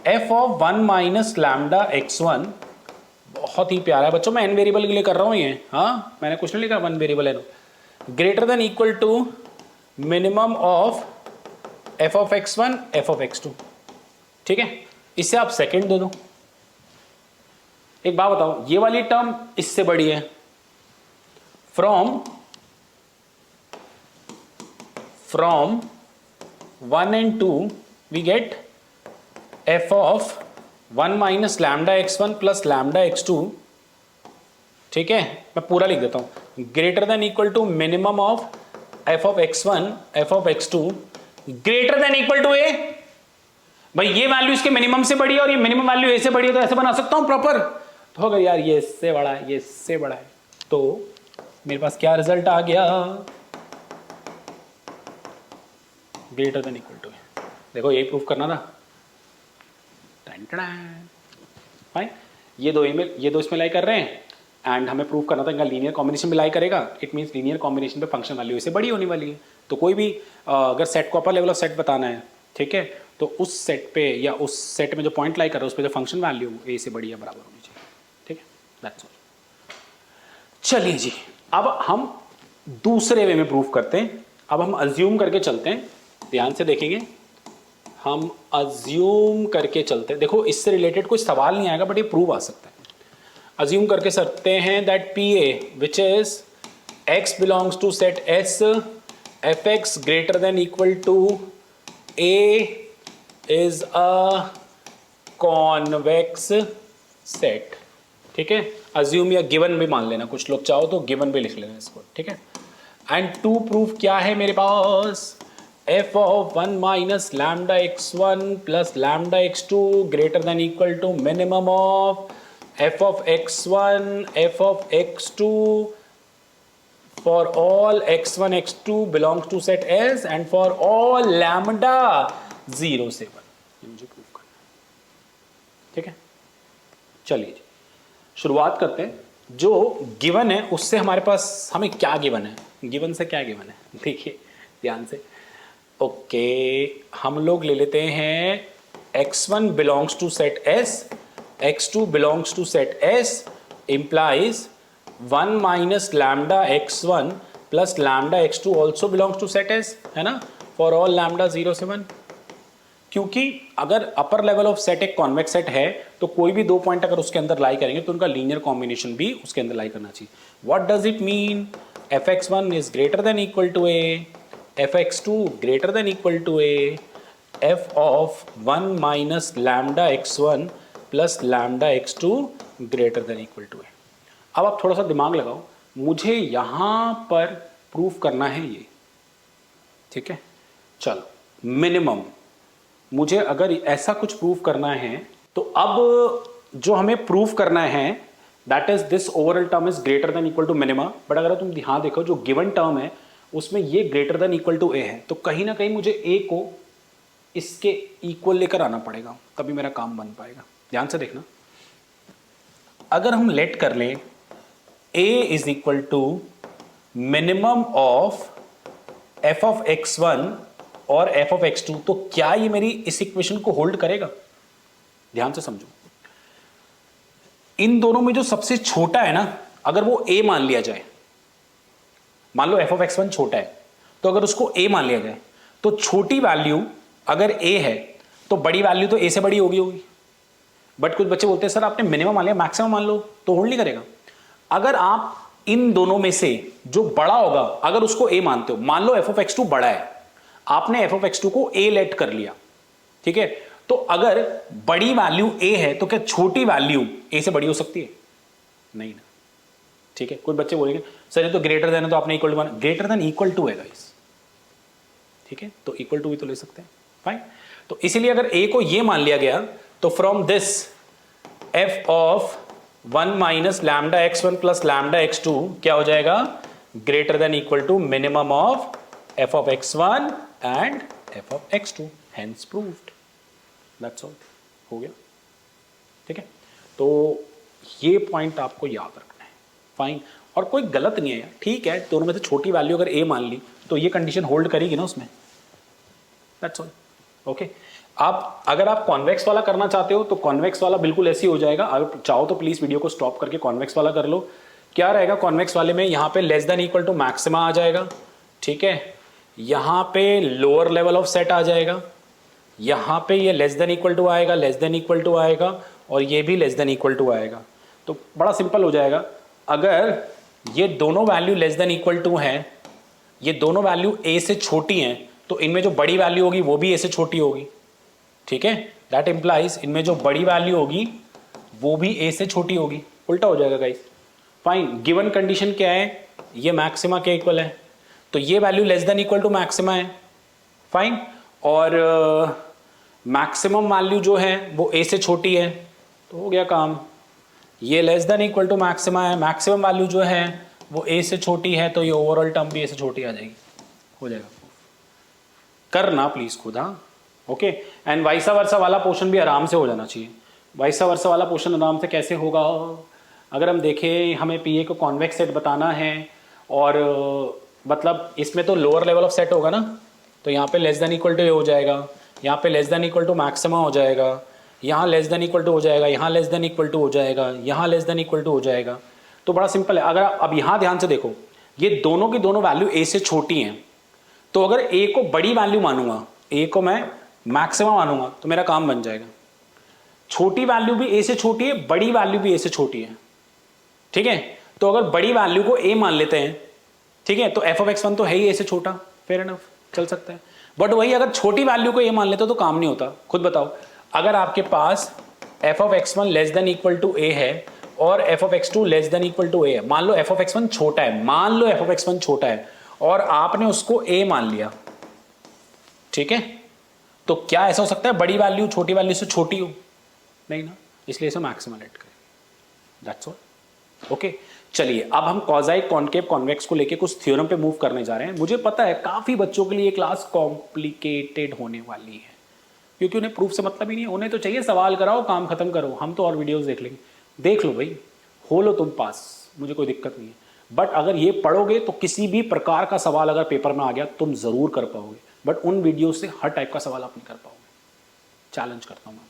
f of 1 minus lambda x1, बहुत ही प्यारा है बच्चों, मैं n वेरिएबल के लिए कर रहा हूं ये, हाँ मैंने कुछ नहीं लिखा 1 वेरिएबल है, greater than equal to minimum of f of x1 f of x2। ठीक है, इससे आप सेकंड दे दो। एक बात बताओ, ये वाली टर्म इससे बड़ी है, from 1 and 2 we get f of 1 minus lambda x1 plus lambda x2। ठीक है, मैं पूरा लिख देता हूं, greater than equal to minimum of f of x1 f of x2 greater than equal to a। भाई ये वैल्यू इसके मिनिमम से बड़ी है और ये मिनिमम वैल्यू ए से बड़ी है, तो ऐसे बना सकता हूं प्रॉपर। तो अगर यार ये इससे बड़ा है, ये इससे बड़ा है, तो मेरे पास क्या रिजल्ट आ गया, ग्रेटर देन इक्वल टू है। देखो यही प्रूफ करना था, फाइन। ये दो इसमें लाई कर रहे हैं एंड हमें प्रूफ करना था इनका लीनियर कॉम्बिनेशन में लाई करेगा। इट मींस लीनियर कॉम्बिनेशन पे फंक्शन वैल्यू इससे बड़ी होने वाली है। तो कोई भी अगर सेट को अपर लेवल ऑफ सेट बताना है, ठीक है, तो उस सेट पे या उस सेट में जो पॉइंट लाई कर रहा है उस पर जो फंक्शन वैल्यू ए से बड़ी या बराबर होनी चाहिए। ठीक है, दैट्स ऑल। चलिए जी, अब हम दूसरे वे में प्रूफ करते हैं। अब हम अज्यूम करके चलते हैं, ध्यान से देखेंगे, हम अज्यूम करके चलते हैं। देखो इससे रिलेटेड कोई सवाल नहीं आएगा बट ये प्रूव आ सकता है। अज्यूम करके सकते हैं that P a which is x belongs to set S, f x greater than equal to a is a convex set. ठीक है, अज्यूम या गिवन भी मान लेना, कुछ लोग चाहो तो गिवन भी लिख लेना इसको। ठीक है, एंड टू प्रूफ क्या है मेरे पास, f of 1 minus lambda x1 plus lambda x2 greater than equal to minimum of f of x1 f of x2 for all x1 x2 belongs to set S and for all lambda 0 से 1। ये मुझे प्रूफ करना है। ठीक है, चलिए जी शुरुआत करते हैं। जो गिवन है उससे हमारे पास हमें क्या गिवन है, गिवन से क्या गिवन है देखिए ध्यान से। ओके, हम लोग ले लेते हैं x1 belongs to set S, x2 belongs to set S implies 1 minus lambda x1 plus lambda x2 also belongs to set S, है ना, फॉर ऑल लैम्डा 0 से 1। क्योंकि अगर अपर लेवल ऑफ सेट एक कॉन्वेक्स सेट है तो कोई भी दो पॉइंट अगर उसके अंदर लाई करेंगे तो उनका लीनियर कॉम्बिनेशन भी उसके अंदर लाई करना चाहिए। What does it mean, fx1 is greater than equal to a, fx2 greater than equal to a, f of 1 minus lambda x1 plus lambda x2 greater than equal to a। अब आप थोड़ा सा दिमाग लगाओ, मुझे यहां पर प्रूफ करना है ये। ठीक है, चलो मिनिमम मुझे अगर ऐसा कुछ प्रूफ करना है तो अब जो हमें प्रूफ करना है that is this overall term is greater than equal to minimum. But अगर तुम ध्यान देखो जो गिवन टर्म है उसमें ये greater than equal to a है, तो कहीं ना कहीं मुझे ए को इसके इक्वल लेकर आना पड़ेगा, तभी मेरा काम बन पाएगा। ध्यान से देखना, अगर हम लेट कर लें a is equal to minimum of f of x1 और एफ ऑफ x2, तो क्या ये मेरी इस इक्वेशन को होल्ड करेगा? ध्यान से समझो, इन दोनों में जो सबसे छोटा है ना, अगर वो a मान लिया जाए, मान लो एफ ऑफ x1 छोटा है, तो अगर उसको a मान लिया जाए तो छोटी वैल्यू अगर a है तो बड़ी वैल्यू तो a से बड़ी होगी। बट कुछ बच्चे बोलते हैं सर आपने मिनिमम मान लिया, मैक्सिमम मान लो, तो होल्ड नहीं करेगा। अगर आप इन दोनों में से जो बड़ा होगा अगर उसको a मानते हो, मान लो एफ ऑफ x2 बड़ा है, आपने एफ ऑफ x2 को a लेट कर लिया, ठीक है, तो अगर बड़ी वैल्यू a है तो क्या छोटी वैल्यू a से बड़ी हो सकती है? नहीं ना। ठीक है, कुछ बच्चे बोलेंगे सर ये तो ग्रेटर देन है तो आपने इक्वल टू माना, ग्रेटर देन इक्वल टू है गाइस। ठीक है, तो इक्वल टू भी तो ले सकते हैं, फाइन। तो इसीलिए अगर a को ये मान लिया गया तो from this f of 1 minus lambda x1 plus lambda x2 क्या हो जाएगा? Greater than equal to minimum of f of x1 and f of x2, hence proved. That's all, हो गया। ठीक है, तो ये पॉइंट आपको याद रखना है। फाइन, और कोई गलत नहीं है यार, ठीक है, दोनों में से छोटी वैल्यू अगर ए मान ली तो ये कंडीशन होल्ड करेगी ना उसमें, दैट्स ऑल। ओके, आप अगर आप कॉन्वेक्स वाला करना चाहते हो तो कॉन्वेक्स वाला बिल्कुल ऐसे ही हो जाएगा। अगर चाहो तो प्लीज वीडियो को स्टॉप करके कॉन्वेक्स वाला कर लो। क्या रहेगा कॉन्वेक्स वाले में, यहाँ पे less than equal to maxima आ जाएगा, ठीक है, यहाँ पे लोअर लेवल ऑफ सेट आ जाएगा, यहाँ पे ये लेस देन इक्वल टू आएगा, लेस देन इक्वल टू आएगा, और ये भी लेस देन इक्वल टू आएगा। तो बड़ा सिंपल हो जाएगा, अगर ये दोनों value less than equal to हैं, ये दोनों वैल्यू ए से छोटी हैं, तो इनमें जो बड़ी वैल्यू होगी वो भी ए से छोटी होगी, ठीक है, दैट इंप्लाइज इनमें जो बड़ी वैल्यू होगी वो भी ए से छोटी होगी, उल्टा हो जाएगा गाइस। फाइन, गिवन कंडीशन क्या है, ये मैक्सिमा के इक्वल है, तो ये value less than equal to maxima है। फाइन, और मैक्सिमम वैल्यू जो है वो ए से छोटी है, तो हो गया काम। ये less than equal to maxima है, मैक्सिमम वैल्यू जो है वो ए से छोटी है, तो ये ओवरऑल टर्म भी ए से छोटी आ जाएगी, हो जाएगा। करना प्लीज खुद, हाँ, ओके। एंड वाइसा वर्सा वाला पोर्शन भी आराम से हो जाना चाहिए। वाइसा वर्सा वाला पोर्शन आराम से कैसे होगा, अगर हम देखें, हमें पीए को कॉन्वेक्स सेट बताना है, और मतलब इसमें तो लोअर लेवल ऑफ सेट होगा ना, तो यहाँ पे less than equal to a हो जाएगा, यहाँ पे less than equal to maxima हो जाएगा, यहाँ लेस देन इक्वल टू हो जाएगा, यहाँ लेस देन इक्वल टू हो जाएगा, यहाँ लेस देन इक्वल टू हो जाएगा। तो बड़ा सिंपल है। अगर अब यहाँ ध्यान से देखो, ये दोनों की दोनों वैल्यू ए से छोटी हैं, तो अगर ए को बड़ी वैल्यू मानूंगा, ए को मैं मैक्सिमम मानूंगा, तो मेरा काम बन जाएगा। छोटी वैल्यू भी ए से छोटी है, बड़ी वैल्यू भी ए से छोटी है, ठीक है, तो अगर बड़ी वैल्यू को ए मान लेते हैं, ठीक है, तो एफ ऑफ एक्स वन तो है ही ए से छोटा, फेयर एनफ, चल सकता है। बट वही अगर छोटी वैल्यू को ए मान लेते तो काम नहीं होता। खुद बताओ, अगर आपके पास f of x one less than equal to a है और f of x two less than equal to a है, मान लो एफ ऑफ एक्स वन छोटा है, मान लो एफ ऑफ एक्स वन छोटा है, और आपने उसको ए मान लिया, ठीक है, तो क्या ऐसा हो सकता है बड़ी वैल्यू छोटी वैल्यू से छोटी हो? नहीं ना, इसलिए इसे मैक्सिमम लेट करें, दैट्स ऑल। ओके, चलिए अब हम कॉजाइक कॉनकेव कॉन्वेक्स को लेके कुछ थ्योरम पे मूव करने जा रहे हैं। मुझे पता है काफी बच्चों के लिए क्लास कॉम्प्लिकेटेड होने वाली है, क्योंकि उन्हें प्रूफ से मतलब ही नहीं है, उन्हें तो चाहिए सवाल कराओ, काम खत्म करो, हम तो और वीडियोस देख लेंगे। देख लो भाई, हो लो तुम पास, मुझे कोई दिक्कत नहीं है, बट अगर ये पढ़ोगे तो किसी भी प्रकार का सवाल अगर पेपर में आ गया तुम जरूर कर पाओगे, बट उन वीडियो से हर टाइप का सवाल आप नहीं कर पाओगे, चैलेंज करता हूं मैं,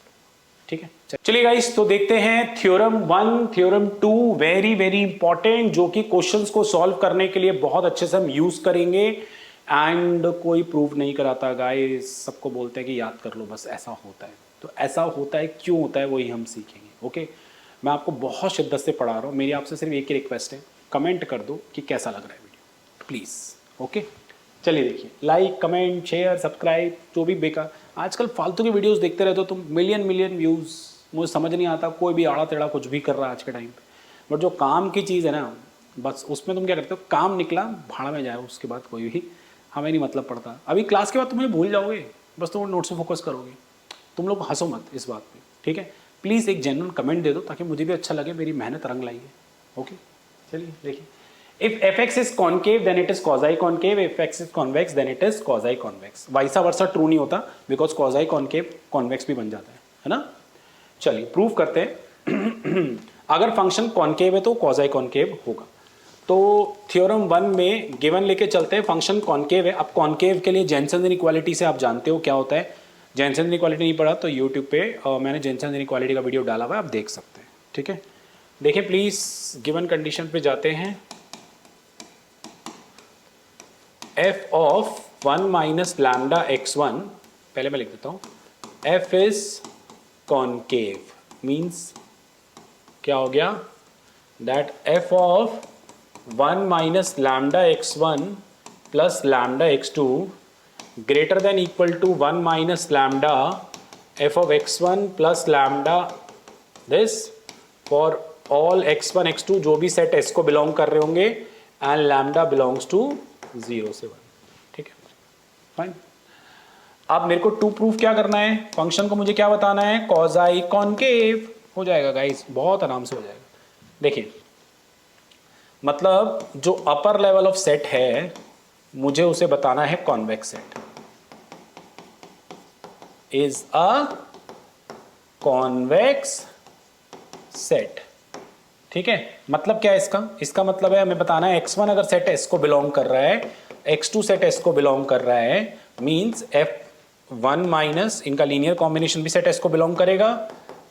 ठीक है। चलिए गाइस, तो देखते हैं theorem 1, theorem 2, very very important, जो कि क्वेश्चंस को सॉल्व करने के लिए बहुत अच्छे से हम यूज करेंगे। एंड कोई प्रूफ नहीं कराता गाइस, सबको बोलते हैं कि याद कर लो बस, ऐसा होता है। तो ऐसा होता है, क्यों होता है, वही हम सीखेंगे। ओके, मैं आपको बहुत शिद्दत से पढ़ा रहा हूँ, मेरी आपसे सिर्फ एक ही रिक्वेस्ट है, कमेंट कर दो कि कैसा लग रहा है वीडियो, प्लीज़। ओके, चलिए देखिए, लाइक कमेंट शेयर सब्सक्राइब, जो भी बेकार आजकल फालतू की वीडियोस देखते रहते हो तुम, मिलियन मिलियन व्यूज़, मुझे समझ नहीं आता, कोई भी आड़ा टेढ़ा कुछ भी कर रहा है आज के टाइम पे। बट जो काम की चीज़ है ना, बस उसमें तुम क्या करते हो, काम निकला भाड़ा में जाए, उसके बाद कोई भी हमें नहीं मतलब पड़ता। अभी क्लास के बाद तुम मुझे भूल जाओगे, बस तुम नोट्स पे फोकस करोगे। तुम लोग हंसो मत इस बात पे, ठीक है। प्लीज़ एक जेन्युइन कमेंट दे दो ताकि मुझे भी अच्छा लगे, मेरी मेहनत रंग लाई है। ओके, चलिए देखिए, if fx is concave then it is quasi concave, if x is convex then it is quasi convex। वाइसा versa true नहीं होता, बिकॉज quasi concave convex भी बन जाता है ना। चलिए प्रूव करते हैं। अगर फंक्शन कॉन्केव है तो quasi concave होगा। तो थ्योरम 1 में गिवन लेके चलते हैं, फंक्शन कॉन्केव है। अब कॉन्केव के लिए जेनसेन इनइक्वालिटी से आप जानते हो क्या होता है। जेनसेन इनइक्वालिटी नहीं पढ़ा तो यूट्यूब पे मैंने जेनसेन इनइक्वालिटी का वीडियो डाला हुआ है, आप देख सकते हैं, ठीक है। देखिए प्लीज, गिवन कंडीशन पे जाते हैं। f of 1 minus lambda x1, पहले मैं लिख देता हूँ, f इज कॉन्केव मीन्स क्या हो गया, that f of 1 minus lambda x1 plus lambda x2 greater than equal to 1 minus lambda f of x1 plus lambda this for all x1 x2 जो भी सेट s को बिलोंग कर रहे होंगे, एंड लैम्डा बिलोंग्स टू 0 से 1, ठीक है, फाइन। अब मेरे को टू प्रूफ क्या करना है, फंक्शन को मुझे क्या बताना है, कॉजाई कॉन्केव हो जाएगा गाइस, बहुत आराम से हो जाएगा। देखिए, मतलब जो अपर लेवल ऑफ सेट है मुझे उसे बताना है convex set, is a convex set, ठीक है। मतलब क्या है इसका मतलब है हमें बताना है x1 अगर सेट S को बिलोंग कर रहा है, x2 सेट S को बिलोंग कर रहा है, मींस f1 माइनस इनका लीनियर कॉम्बिनेशन भी सेट S को बिलोंग करेगा,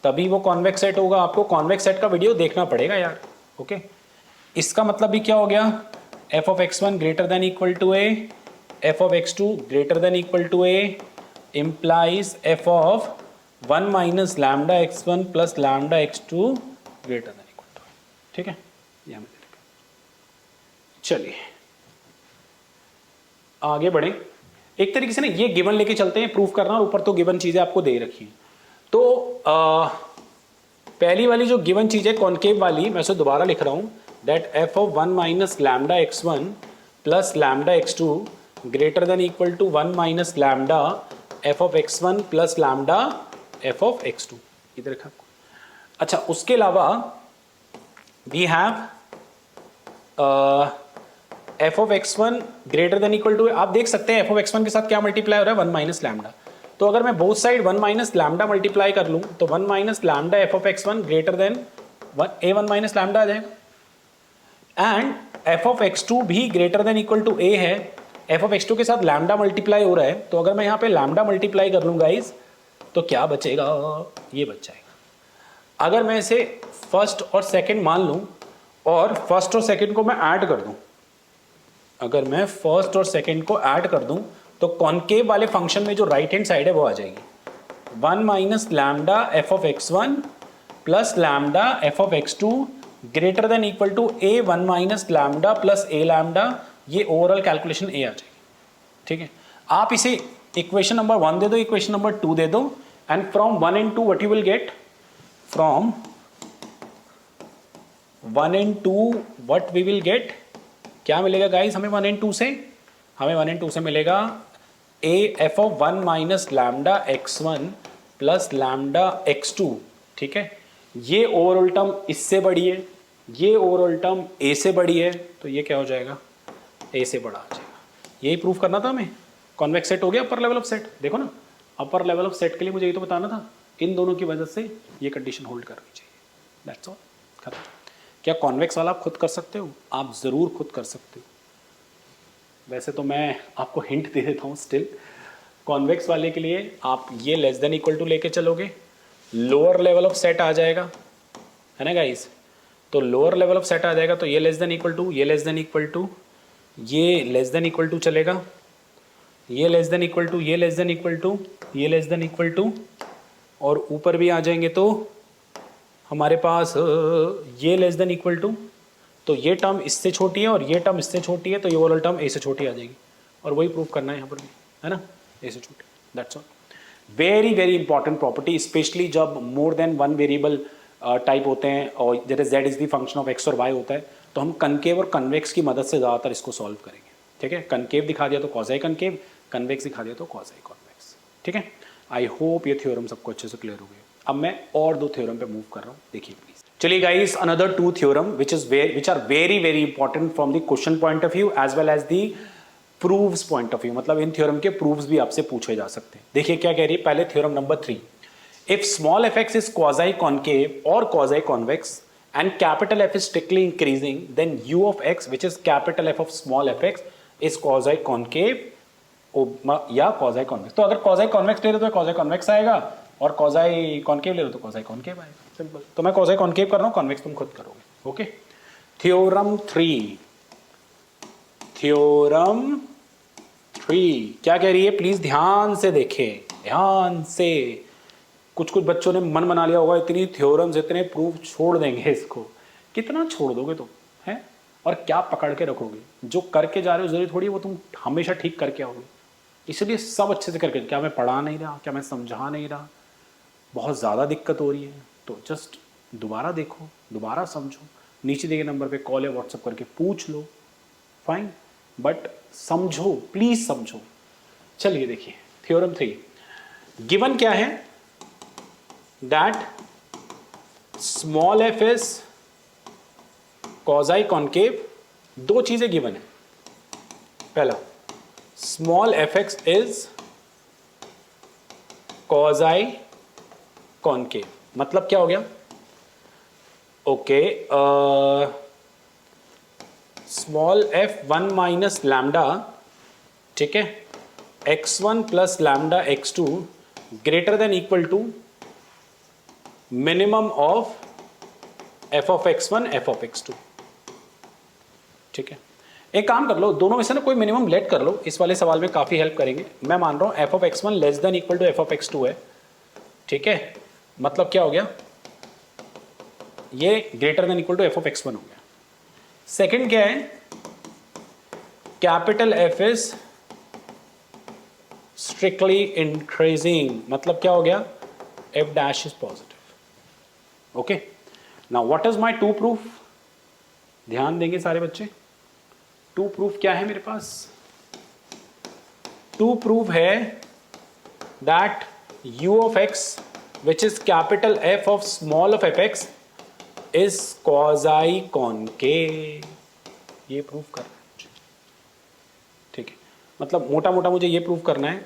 तभी वो कॉन्वेक्स सेट होगा। आपको कॉन्वेक्स सेट का वीडियो देखना पड़ेगा यार, ओके। इसका मतलब भी क्या हो गया, f of x1 greater than equal to a, f of x2 greater than equal to a implies f of 1 minus lambda x1 plus lambda x2 greater than equal to, ठीक है। ये हमें चलिए आगे बढ़े। एक तरीके से ना ये गिवन लेके चलते हैं, प्रूफ करना, और ऊपर तो गिवन चीजें आपको दे रखी हैं। तो पहली वाली जो गिवन चीज है कॉन्केव वाली, मैं उसे दोबारा लिख रहा हूं, that f of 1 minus lambda x1 plus lambda x2 greater than equal to 1 minus lambda f of x1 plus lambda f of x2, इधर रखा। अच्छा, उसके अलावा we have f of x1 greater than equal to, आप देख सकते हैं f ऑफ x1 के साथ क्या मल्टीप्लाई हो रहा है, 1 माइनस लैम्डा। तो अगर मैं both side 1 minus lambda multiply कर लूं तो 1 minus lambda f of x1 greater than a1 minus lambda आ जाएगा। एंड f ऑफ x2 भी greater than equal to a है, f ऑफ x2 के साथ लैम्डा मल्टीप्लाई हो रहा है, तो अगर मैं यहाँ पे लैम्डा मल्टीप्लाई कर लूँ गाइज तो क्या बचेगा, ये बच जाएगा। अगर मैं इसे फर्स्ट और सेकंड मान लूँ और फर्स्ट और सेकंड को मैं ऐड कर दूँ, अगर मैं फर्स्ट और सेकंड को ऐड कर दूं तो कॉन्केव वाले फंक्शन में जो राइट हैंड साइड है वो आ जाएगी 1 minus lambda f of x1 plus lambda f of x2 greater than equal to a 1 minus lambda plus a lambda, ये ओवरऑल कैलकुलेशन a आ जाएगी, ठीक है। आप इसे इक्वेशन नंबर 1 दे दो, इक्वेशन नंबर 2 दे दो, and from 1 and 2 what you will get, from 1 and 2 what we will get, क्या मिलेगा गाइस हमें 1 and 2 से, हमें 1 and 2 से मिलेगा a f of 1 minus lambda x1 plus lambda x2, ठीक है। ये ओवरऑल टर्म इससे बड़ी है, ये ओवरऑल टर्म a से बड़ी है, तो ये क्या हो जाएगा, a से बड़ा आ जाएगा। यही प्रूफ करना था हमें। कॉन्वेक्स सेट हो गया अपर लेवल ऑफ सेट, देखो ना, अपर लेवल ऑफ सेट के लिए मुझे ये तो बताना था, इन दोनों की वजह से ये कंडीशन होल्ड करनी चाहिए, दैट्स ऑल, खत्म। क्या कॉन्वेक्स वाला आप खुद कर सकते हो, आप ज़रूर खुद कर सकते हो। वैसे तो मैं आपको हिंट दे देता हूँ स्टिल, कॉन्वेक्स वाले के लिए आप ये लेस देन इक्वल टू लेके चलोगे, लोअर लेवल ऑफ सेट आ जाएगा, है ना गाइस। तो लोअर लेवल ऑफ सेट आ जाएगा तो ये लेस देन इक्वल टू, ये लेस देन इक्वल टू, ये लेस देन इक्वल टू चलेगा, ये लेस देन इक्वल टू, ये लेस देन इक्वल टू, ये लेस देन इक्वल टू, और ऊपर भी आ जाएंगे तो हमारे पास ये लेस देन इक्वल टू, तो ये टर्म इससे छोटी है और ये टर्म इससे छोटी है, तो ये ओवरऑल टर्म ए से छोटी आ जाएगी, और वही प्रूफ करना है यहाँ पर भी, है ना, ए से छोटी, that's all. Very very important property, specially जब more than one variable type होते हैं और जैसे z is the function of x और y होता है, तो हम कनकेव और कन्वेक्स की मदद से ज़्यादातर इसको सॉल्व करेंगे, ठीक है। कनकेव दिखा दिया तो क्वाज़ी कनकेव, कन्वेक्स दिखा दिया तो क्वाज़ी कॉन्वेक्स, ठीक है। आई होप ये थ्योरम सबको अच्छे से क्लियर हो गया। अब मैं और दो थ्योरम पे मूव कर रहा हूँ, देखिए प्लीज। चलिए guys, another two theorem which are very very important from the question point of view as well as the proves point of view, मतलब इन थ्योरम के प्रूव्स भी आपसे पूछे जा सकते हैं। देखिए क्या कह रही है, पहले theorem number 3, if small fx is quasi concave or quasi convex and capital F is strictly increasing, then u of x which is capital F of small fx is quasi concave या quasi convex। तो अगर quasi convex ले रहे तो quasi convex आएगा, और quasi concave ले रहे तो quasi concave आएगा, सिंपल। तो मैं quasi concave कर रहा हूँ, convex तुम खुद करोगे, ओके। थ्योरम 3 क्या कह रही है, प्लीज ध्यान से देखें, ध्यान से। कुछ बच्चों ने मन बना लिया होगा इतनी थ्योरम्स, इतने प्रूफ छोड़ देंगे इसको, कितना छोड़ दोगे तुम, हैं, और क्या पकड़ के रखोगे। जो करके जा रहे हो जरूरी थोड़ी वो तुम हमेशा ठीक करके आओगे, इसलिए सब अच्छे से करके, क्या मैं पढ़ा नहीं रहा, क्या मैं समझा नहीं रहा, बहुत ज़्यादा दिक्कत हो रही है, तो जस्ट दोबारा देखो, दोबारा समझो, नीचे दिए नंबर पे कॉल या व्हाट्सअप करके पूछ लो, फाइन, बट समझो, प्लीज समझो। चलिए देखिए थ्योरम 3, गिवन क्या है, that small f is quasi concave। दो चीजें गिवन है, पहला small fx is quasi concave, मतलब क्या हो गया, okay, small f one minus lambda, ठीक है, x1 plus lambda x2 greater than equal to minimum of f of x1 f of x2, ठीक है। एक काम कर लो, दोनों में से ना कोई मिनिमम लेट कर लो, इस वाले सवाल में काफी हेल्प करेंगे। मैं मान रहा हूं f of x1 less than equal to f of x2 है, ठीक है। मतलब क्या हो गया, ये greater than equal to f of x1 हो गया। सेकंड क्या है, capital F is strictly increasing, मतलब क्या हो गया, f dash is positive. Okay, now what is my to proof, ध्यान देंगे सारे बच्चे। टू प्रूफ क्या है मेरे पास, टू प्रूफ है that u of x which is capital F of small of fx is quasi concave, ये प्रूफ कर रहा है, ठीक है। मतलब मोटा मोटा मुझे ये प्रूफ करना है,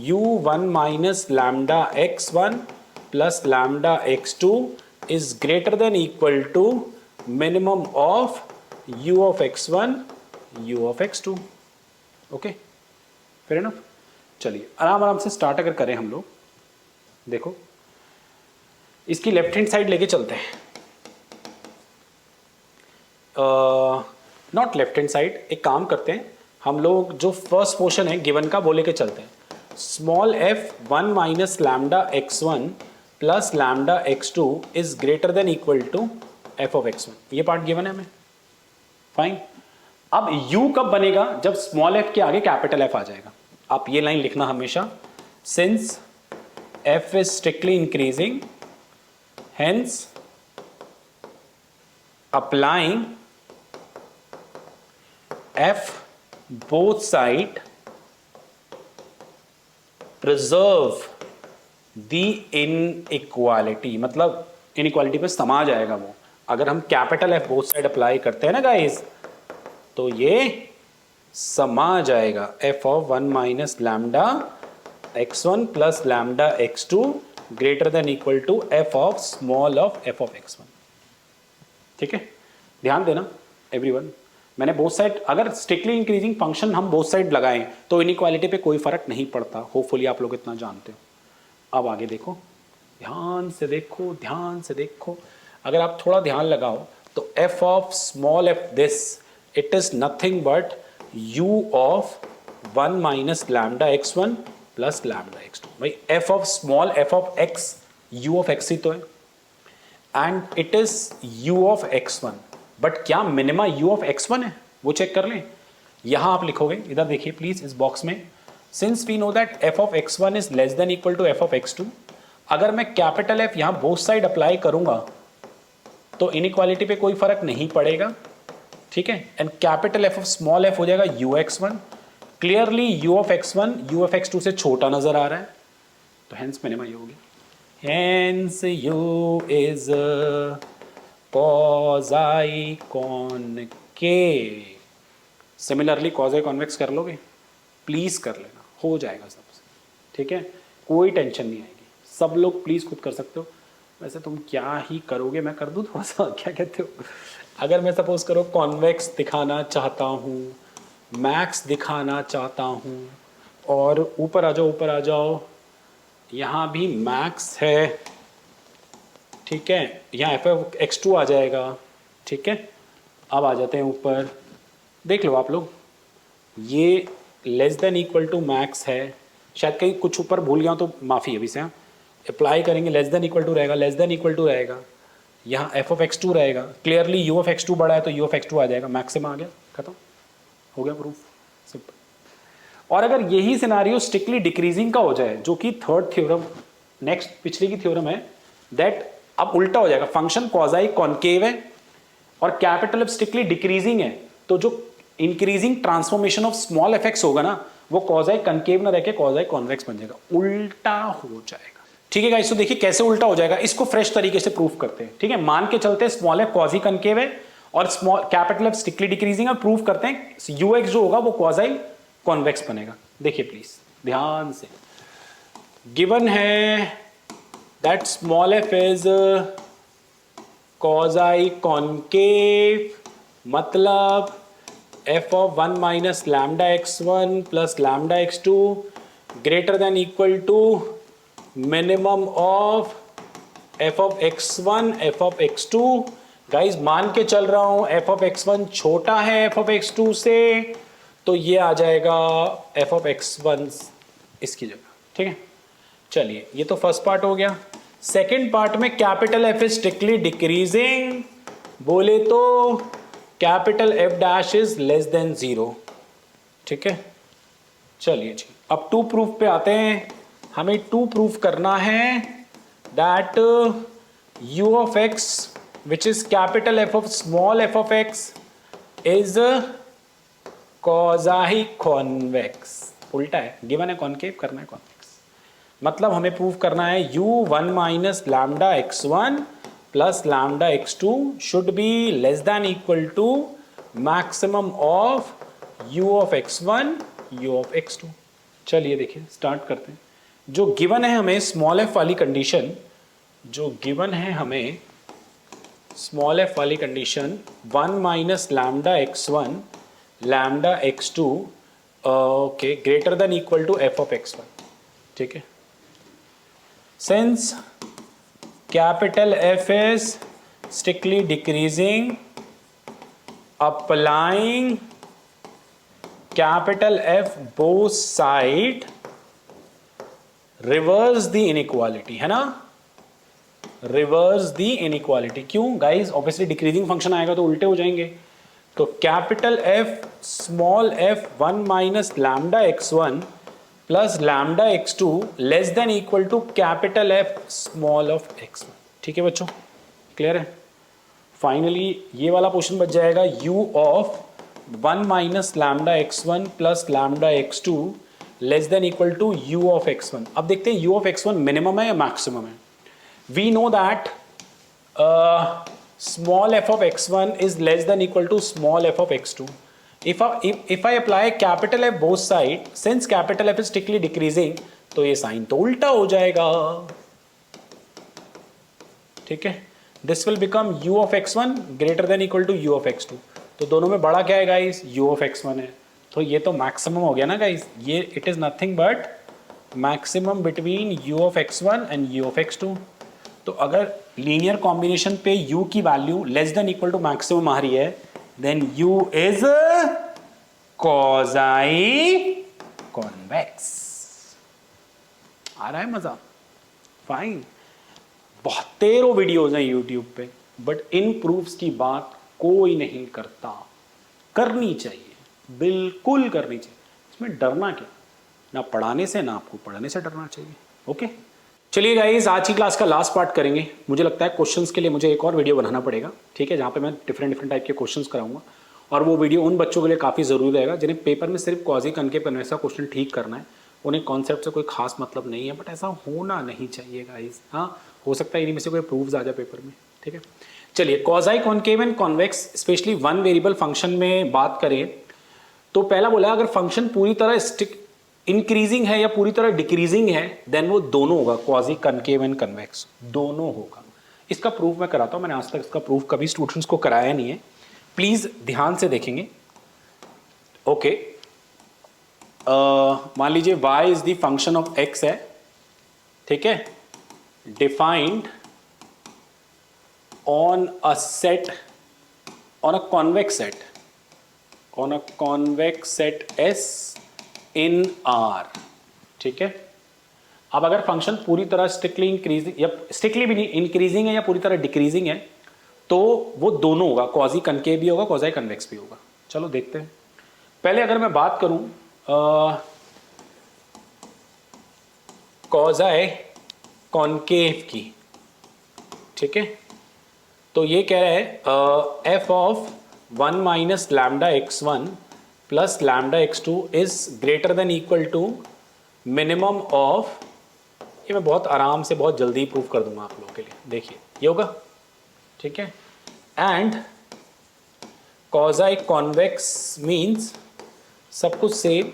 u1 minus lambda x1 plus lambda x2 is greater than equal to minimum of u of x1 u of x2। Okay, fair enough. चलिए आराम आराम से स्टार्ट अगर करें हम लोग, देखो इसकी लेफ्ट हैंड साइड लेके चलते हैं, नॉट लेफ्ट हैंड साइड, एक काम करते हैं हम लोग, जो फर्स्ट पोर्शन है गिवन का वो लेके चलते हैं। Small f one minus lambda x1 plus lambda x2 is greater than equal to f of x1, ये पार्ट गिवन है हमें, फाइन। अब u कब बनेगा, जब स्मॉल f के आगे कैपिटल F आ जाएगा। आप ये लाइन लिखना हमेशा, since f is strictly increasing hence applying f both side preserve the inequality, मतलब इनइक्वालिटी पे समा जाएगा वो। अगर हम capital F both side apply करते हैं ना गाइस, तो ये समा जाएगा f of 1 minus lambda x1 plus lambda x2 greater than equal to f of small of f of x1, ठीक है। ध्यान देना एवरीवन, मैंने बोथ साइड, अगर स्ट्रिक्टली इंक्रीजिंग फंक्शन हम बोथ साइड लगाएं तो इनइक्वालिटी पे कोई फर्क नहीं पड़ता। होपफुली आप लोग इतना जानते हो। अब आगे देखो, ध्यान से देखो, ध्यान से देखो, अगर आप थोड़ा ध्यान लगाओ तो f of small f this, it is nothing but u of 1 minus lambda x1 plus lambda x2। भाई f of small f of x u of x ही तो है, and it is u of x1, but क्या मिनिमा u ऑफ x1 है, वो चेक कर लें। यहां आप लिखोगे, इधर देखिए प्लीज इस बॉक्स में, since we know that f of x1 is less than equal to f of x2, अगर मैं कैपिटल F यहां बोथ साइड अप्लाई करूंगा तो इनइक्वालिटी पे कोई फर्क नहीं पड़ेगा, ठीक है। And capital F of small f हो जाएगा ux1, clearly u of x1 u of x2 से छोटा नजर आ रहा है, तो हेंस मिनिमा ये होगी, hence u is quasi concave. Similarly quasi convex कर लोगे, प्लीज कर लेना, हो जाएगा सबसे, ठीक है, कोई टेंशन नहीं आएगी, सब लोग प्लीज खुद कर सकते हो। वैसे तुम क्या ही करोगे, मैं कर दूं थोड़ा सा, क्या कहते हो। अगर मैं सपोज करो कॉन्वेक्स दिखाना चाहता हूँ, मैक्स दिखाना चाहता हूँ, और ऊपर आ जाओ, ऊपर आ जाओ, यहाँ भी मैक्स है, ठीक है, यहाँ f x2 आ जाएगा, ठीक है। अब आ जाते हैं ऊपर, देख लो आप लोग, ये less than equal to max है, शायद कहीं कुछ ऊपर भूल गया तो माफ़ी अभी से, अप्लाई करेंगे, लेस देन इक्वल टू रहेगा, लेस देन इक्वल टू रहेगा, यहाँ f ऑफ x2 रहेगा, क्लियरली u ऑफ x2 बड़ा है तो u ऑफ x2 आ जाएगा, मैक्सिमम आ गया, खत्म हो गया प्रूफ, सिंपल। और अगर यही सिनारियो स्ट्रिक्टली डिक्रीजिंग का हो जाए, जो कि थर्ड थ्योरम, नेक्स्ट पिछले की थ्योरम है, दैट अब उल्टा हो जाएगा, फंक्शन क्वाज़ाई कॉनकेव है और कैपिटल F स्ट्रिक्टली डिक्रीजिंग है, तो जो increasing transformation of small F होगा ना, वो क्वाज़ाई कॉनकेव ना रहकर क्वाज़ाई कॉन्वेक्स बन जाएगा, उल्टा हो जाएगा, ठीक है गाइस। तो देखिए कैसे उल्टा हो जाएगा, इसको फ्रेश तरीके से प्रूफ करते हैं, ठीक है। मान के चलते हैं स्मॉल एफ क्वाज़ी कॉनकेव है और small capital F strictly decreasing है, प्रूफ करते हैं ux जो होगा वो क्वाज़ाई कॉन्वेक्स बनेगा। देखिए प्लीज ध्यान से, गिवन है that small f is quasi concave मतलब f of 1 minus lambda x1 plus lambda x2 greater than equal to minimum of f of x1 f of x2। Guys मान के चल रहा हूं f of x1 छोटा है f of x2 से, तो ये आ जाएगा f of x1 इसकी जगह। ठीक है, चलिए ये तो फर्स्ट पार्ट हो गया। सेकेंड पार्ट में capital F is strictly decreasing, बोले तो capital F dash is less then 0। ठीक है, चलिए जी अब टू प्रूफ पे आते हैं। हमें टू प्रूफ करना है that u of x which is capital F of small f of x is quasi convex। उल्टा है, गिवन है कॉनकेव, करना है कॉन्वेक्स। मतलब हमें प्रूव करना है u1 minus lambda x1 plus lambda x2 should be less than equal to maximum of u of x1 u of x2। चलिए देखिए स्टार्ट करते हैं। जो गिवन है हमें स्मॉल f वाली कंडीशन, जो गिवन है हमें स्मॉल f वाली condition 1 minus lambda x1 lambda x2 okay greater than equal to f of x1। ठीक है, since capital F is strictly decreasing, applying capital F both side reverse the inequality, है ना, रिवर्स दी इनइक्वालिटी। क्यों गाइस, ऑब्वियसली डिक्रीजिंग फंक्शन आएगा तो उल्टे हो जाएंगे। तो capital f small f 1 minus lambda x1 plus lambda x2 less than equal to capital f small of x1। ठीक है बच्चों, क्लियर है। फाइनली ये वाला पोर्शन बच जाएगा u of 1 minus lambda x1 plus lambda x2 less than equal to u of x1। अब देखते हैं u ऑफ x1 मिनिमम है या मैक्सिमम है। We know that small f of x1 is less than equal to small f of x2. If I apply capital F both side, since capital F is strictly decreasing, तो ये साइन तो उल्टा हो जाएगा। ठीक है, this will become u of x1 greater than equal to u of x2। तो दोनों में बड़ा क्या है गाइस, u of x1 है। तो ये तो मैक्सिमम हो गया ना गाइस, ये it is nothing but maximum between u of x1 and u of x2। तो अगर लीनियर कॉम्बिनेशन पे u की value less than equal to maximum आ रही है, then u is quasi convex. आ रहा है मजा, फाइन। बहुतेरों वीडियोज हैं यूट्यूब पे, बट इन प्रूफ्स की बात कोई नहीं करता। करनी चाहिए, बिल्कुल करनी चाहिए। इसमें डरना क्या, ना पढ़ाने से ना आपको पढ़ाने से डरना चाहिए। ओके, चलिए गाइस आज की क्लास का लास्ट पार्ट करेंगे। मुझे लगता है क्वेश्चंस के लिए मुझे एक और वीडियो बनाना पड़ेगा। ठीक है, जहाँ पे मैं डिफरेंट टाइप के क्वेश्चंस कराऊंगा, और वो वीडियो उन बच्चों के लिए काफ़ी ज़रूरी रहेगा जिन्हें पेपर में सिर्फ क्वाजी कनकेव कन्वेक्स का क्वेश्चन ठीक करना है। उन्हें कॉन्सेप्ट से कोई खास मतलब नहीं है, बट ऐसा होना नहीं चाहिए गाइस। हाँ, हो सकता है इन्हीं में से कोई प्रूफ्स आ जाए पेपर में। ठीक है, चलिए quasi concave and convex specially one variable function में बात करें तो पहला बोला अगर फंक्शन पूरी तरह इंक्रीजिंग है या पूरी तरह डिक्रीजिंग है, देन वो दोनों होगा, क्वाजी कनकेव एंड कन्वेक्स दोनों होगा। इसका प्रूफ मैं कराता हूं, मैंने आज तक इसका प्रूफ कभी स्टूडेंट्स को कराया नहीं है, प्लीज ध्यान से देखेंगे। ओके, मान लीजिए y is the function of x है, ठीक है, defined on a set, on a convex set, on a convex set S in R। ठीक है, अब अगर फंक्शन पूरी तरह स्ट्रिक्टली इंक्रीजिंग या स्ट्रिक्टली भी नहीं इंक्रीजिंग है या पूरी तरह डिक्रीजिंग है, तो वो दोनों होगा, क्वाजी कनकेव भी होगा, क्वाजी कन्वेक्स भी होगा। चलो देखते हैं। पहले अगर मैं बात करूं क्वाजी कॉनकेव की, ठीक है, तो ये कह रहा है f of 1 minus lambda x1 plus lambda x2 is greater than equal to minimum of, ये मैं बहुत आराम से बहुत जल्दी प्रूफ कर दूंगा आप लोगों के लिए, देखिए ये होगा। ठीक है, एंड क्वाजी कॉन्वेक्स मीन्स सब कुछ सेम,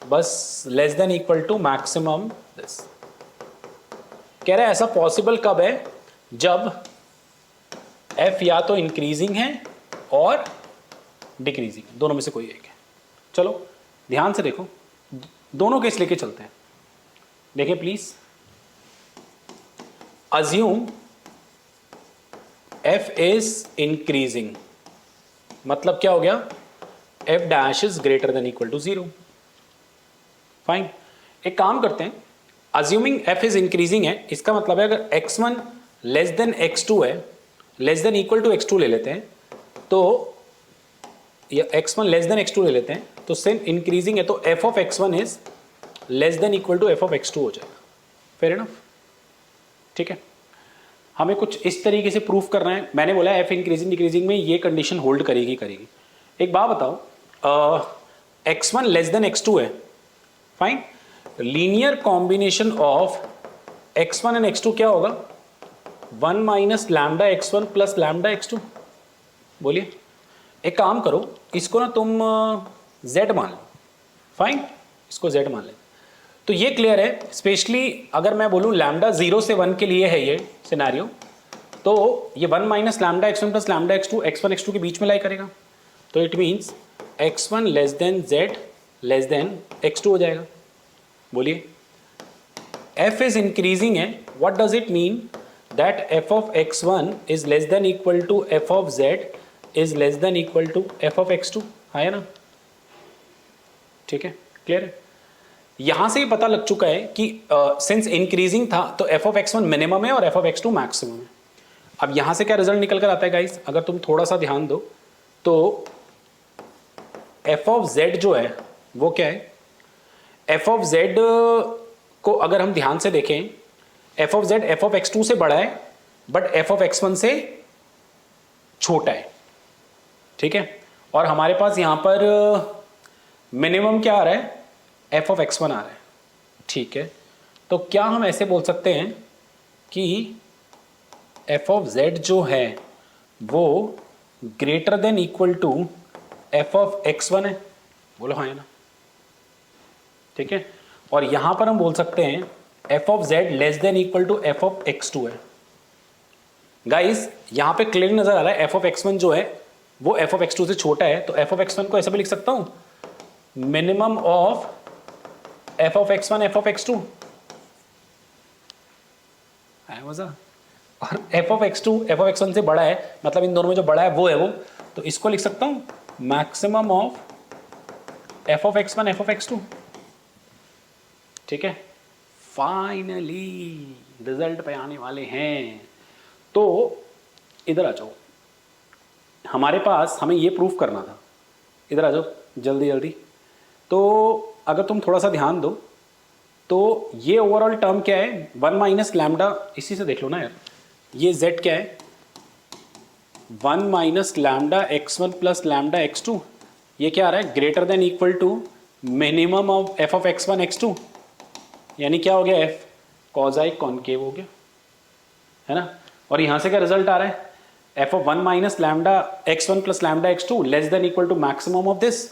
बस less than equal to maximum this. कह रहा है ऐसा पॉसिबल कब है, जब एफ या तो इंक्रीजिंग है और डिक्रीजिंग है, दोनों में से कोई एक है। चलो ध्यान से देखो, दोनों केस लेके चलते हैं। देखिए please, assume f is increasing, मतलब क्या हो गया, f dash is greater than equal to 0। Fine, एक काम करते हैं, अज्यूमिंग एफ इज इंक्रीजिंग है, इसका मतलब है अगर x1 लेस देन x2 है, less than equal to x2 ले लेते हैं, तो या x1 लेस देन x2 ले लेते हैं, तो सेम इंक्रीजिंग है, तो f of x1 is less than equal to f of x2 हो जाएगा। फेयर इनफ, ठीक है। हमें कुछ इस तरीके से प्रूफ करना है। मैंने बोला f इंक्रीजिंग डिक्रीजिंग में ये कंडीशन होल्ड करेगी करेगी। एक बात बताओ, x1 लेस देन x2 है, fine, linear combination of x1 and x2 क्या होगा, 1 minus lambda x1 plus lambda x2। बोलिए, एक काम करो, इसको ना तुम z मान लो, फाइन, इसको z मान ले, तो ये क्लियर है। स्पेशली अगर मैं बोलूं लैम्डा 0 से 1 के लिए है ये सिनेरियो, तो ये 1 minus lambda x1 plus lambda x2 x1 x2 के बीच में लाई करेगा, तो it means x1 less than z less than x2 हो जाएगा। बोलिए, f इज इंक्रीजिंग है, what does it mean, that f of x1 is less than equal to f of z is less than equal to f of x2, है ना, ठीक है, क्लियर है। यहां से ही पता लग चुका है कि सिंस इंक्रीजिंग था तो f ऑफ x1 मिनिमम है और f ऑफ x2 मैक्सिमम है। अब यहां से क्या रिजल्ट निकल कर आता है गाइस, अगर तुम थोड़ा सा ध्यान दो तो f ऑफ z जो है वो क्या है, f ऑफ z को अगर हम ध्यान से देखें, f of z f of x2 से बड़ा है बट f ऑफ x1 से छोटा है, ठीक है। और हमारे पास यहां पर मिनिमम क्या आ रहा है, f ऑफ x1 आ रहा है, ठीक है। तो क्या हम ऐसे बोल सकते हैं कि f ऑफ z जो है वो greater than equal to f of x1 है, बोलो हाँ है ना, ठीक है। और यहां पर हम बोल सकते हैं f of z less than equal to f of x2 है। गाइस यहां पे क्लियर नजर आ रहा है f ऑफ x1 जो है वो f ऑफ x2 से छोटा है, तो f ऑफ x1 को ऐसे भी लिख सकता हूं, minimum of f of x1 f of x2 है मजा। और f of x2 f of x1 से बड़ा है, मतलब इन दोनों में जो बड़ा है वो है वो, तो इसको लिख सकता हूं maximum of f of x1 f of x2, ठीक है। फाइनली रिजल्ट पे आने वाले हैं, तो इधर आ जाओ, हमारे पास हमें ये प्रूफ करना था, इधर आ जाओ जल्दी जल्दी। तो अगर तुम थोड़ा सा ध्यान दो तो ये ओवरऑल टर्म क्या है, 1 माइनस लैम्डा, इसी से देख लो ना यार, ये z क्या है, 1 minus lambda x1 plus lambda x2, ये क्या आ रहा है, greater than equal to minimum of f of x1 x2, यानी क्या हो गया, f कॉजाई कॉनकेव हो गया, है ना। और यहां से क्या रिजल्ट आ रहा है, f of 1 minus lambda x1 plus lambda x2 less than equal to maximum of this,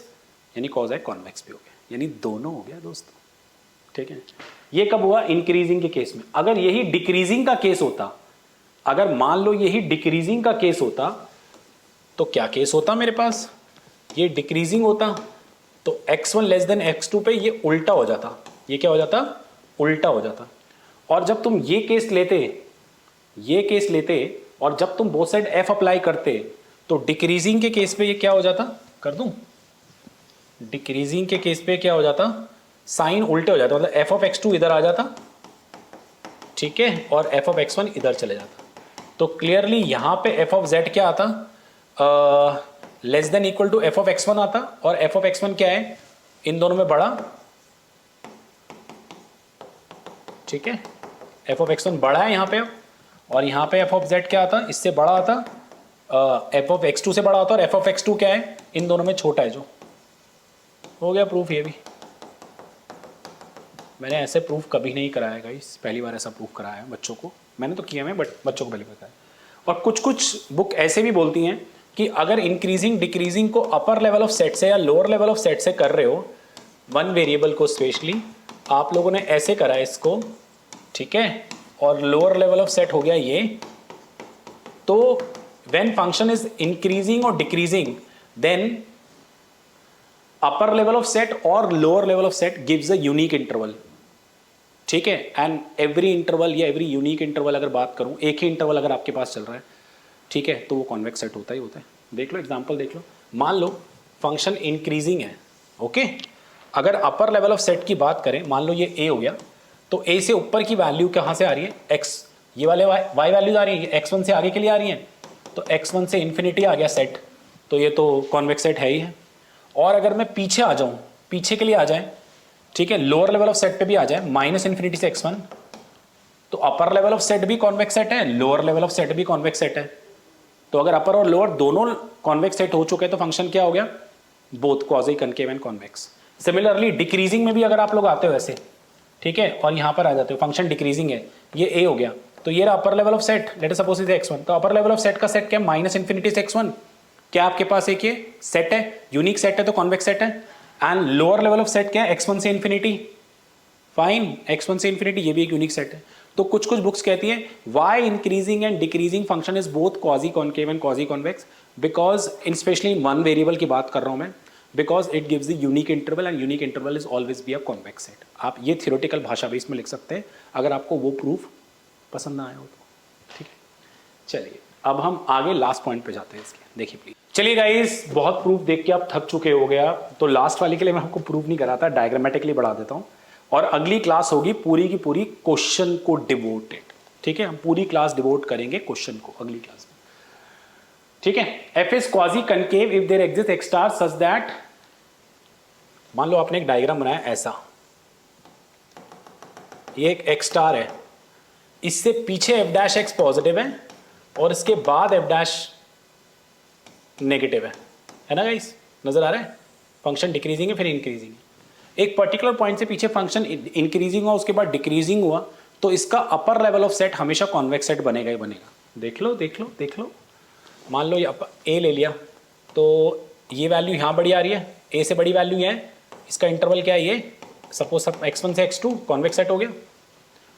यानी कॉजाई कॉन्वेक्स भी हो गया, यानी दोनों हो गया दोस्तों, ठीक है। ये कब हुआ, इंक्रीजिंग के केस में। अगर यही डिक्रीजिंग का केस होता, अगर मान लो यही डिक्रीजिंग का केस होता, तो क्या केस होता मेरे पास, ये डिक्रीजिंग होता, तो x1 लेस देन x2 पे ये उल्टा हो जाता, ये क्या हो जाता, उल्टा हो जाता। और जब तुम ये केस लेते और जब तुम बोथ साइड f अप्लाई करते, तो डिक्रीजिंग के केस पे ये क्या हो जाता, कर दूं, डिक्रीजिंग के केस पे क्या हो जाता, साइन उल्टे हो जाता, मतलब f ऑफ x2 इधर आ जाता, ठीक है, और f ऑफ x1 इधर चले जाता। तो क्लियरली यहां पे f ऑफ z क्या आता, less than equal to f of x1 आता, और f ऑफ x1 क्या है, इन दोनों में बड़ा, ठीक है, f ऑफ x1 बड़ा है यहां पे, और यहां पे f ऑफ z क्या आता, इससे बड़ा आता, f ऑफ x2 से बड़ा होता, और f ऑफ x2 क्या है, इन दोनों में छोटा है जो, हो गया प्रूफ। ये भी मैंने ऐसे प्रूफ कभी नहीं कराया गाइस, पहली बार ऐसा प्रूफ कराया बच्चों को, मैंने तो किया मैं बट बच्चों को पहली बार कराया। और कुछ कुछ बुक ऐसे भी बोलती हैं कि अगर इंक्रीजिंग डिक्रीजिंग को अपर लेवल ऑफ सेट से या लोअर लेवल ऑफ सेट से कर रहे हो, वन वेरिएबल को स्पेशली आप लोगों ने ऐसे करा है इसको, ठीक है, और लोअर लेवल ऑफ सेट हो गया ये, तो व्हेन फंक्शन इज इंक्रीजिंग और decreasing then upper level of set और lower level of set gives a unique interval, ठीक है। एंड एवरी इंटरवल या एवरी यूनिक इंटरवल अगर बात करूं, एक ही इंटरवल अगर आपके पास चल रहा है, ठीक है, तो वो कॉन्वेक्स सेट होता ही होता है। देख लो एग्जांपल देख लो, मान लो फंक्शन इंक्रीजिंग है, ओके। अगर अपर लेवल ऑफ सेट की बात करें, मान लो ये ए हो गया, तो ए से ऊपर की वैल्यू कहाँ से आ रही है, एक्स, ये वाले वाई वैल्यूज आ रही है, एक्स वन से आगे के लिए आ रही है, तो एक्स वन से इन्फिनिटी आ गया सेट, तो ये तो कॉन्वेक्स सेट है ही है। और अगर मैं पीछे आ जाऊं, पीछे के लिए आ जाए, ठीक है, लोअर लेवल ऑफ सेट पे भी आ जाए, माइनस इन्फिनिटी से x1, तो अपर लेवल ऑफ सेट भी कॉन्वेक्स सेट है, लोअर लेवल ऑफ सेट भी कॉन्वेक्स सेट है। तो अगर अपर और लोअर दोनों कॉन्वेक्स सेट हो चुके हैं तो फंक्शन क्या हो गया, both quasi concave and convex. Similarly decreasing में भी अगर आप लोग आते हो ऐसे, ठीक है, और यहां पर आ जाते हो, फंक्शन डिक्रीजिंग है, ये ए हो गया, तो ये रहा अपर level of set, let us suppose is x1, तो अपर लेवल ऑफ सेट का सेट क्या है, माइनस इन्फिनिटी से x1, क्या आपके पास एक ये सेट है, यूनिक सेट है, तो कॉन्वेक्स सेट है। And lower level of set क्या है, x1 से इन्फिनिटी, फाइन, x1 से इन्फिनिटी, ये भी एक यूनिक सेट है। तो कुछ कुछ बुक्स कहती है why increasing and decreasing function is both quasi concave and quasi convex, because in specially one variable की बात कर रहा हूं मैं, because it gives the unique interval and unique interval is always be a convex set. आप ये थियोरेटिकल भाषा बेस में लिख सकते हैं अगर आपको वो प्रूफ पसंद ना आया हो तो, ठीक है। चलिए अब हम आगे लास्ट पॉइंट पे जाते हैं इसके, देखिए प्लीज। चलिए गाइस, बहुत प्रूफ देख के आप थक चुके हो गया, तो लास्ट वाले के लिए मैं आपको प्रूफ नहीं कराता, डायग्रामेटिकली बढ़ा देता हूं। और अगली क्लास होगी पूरी की पूरी क्वेश्चन को डिवोटेड, ठीक है, हम पूरी क्लास डिवोट करेंगे क्वेश्चन को अगली क्लास में, ठीक है। F is quasi concave if there exist x star such that, मान लो आपने एक डायग्राम बनाया ऐसा, ये एक एक्स स्टार है, इससे पीछे एफ डैश एक्स पॉजिटिव है और इसके बाद एफ डैश नेगेटिव है ना गाइस, नजर आ रहा है, फंक्शन डिक्रीजिंग है फिर इंक्रीजिंग है। एक पर्टिकुलर पॉइंट से पीछे फंक्शन इंक्रीजिंग हुआ, उसके बाद डिक्रीजिंग हुआ, तो इसका अपर लेवल ऑफ सेट हमेशा कॉन्वेक्स सेट बनेगा ही बनेगा। देख लो देख लो देख लो, मान लो ये ए ले लिया, तो ये वैल्यू यहाँ बड़ी आ रही है, ए से बड़ी वैल्यू है, इसका इंटरवल क्या है ये, सपोज x1 से x2 कॉन्वेक्स सेट हो गया,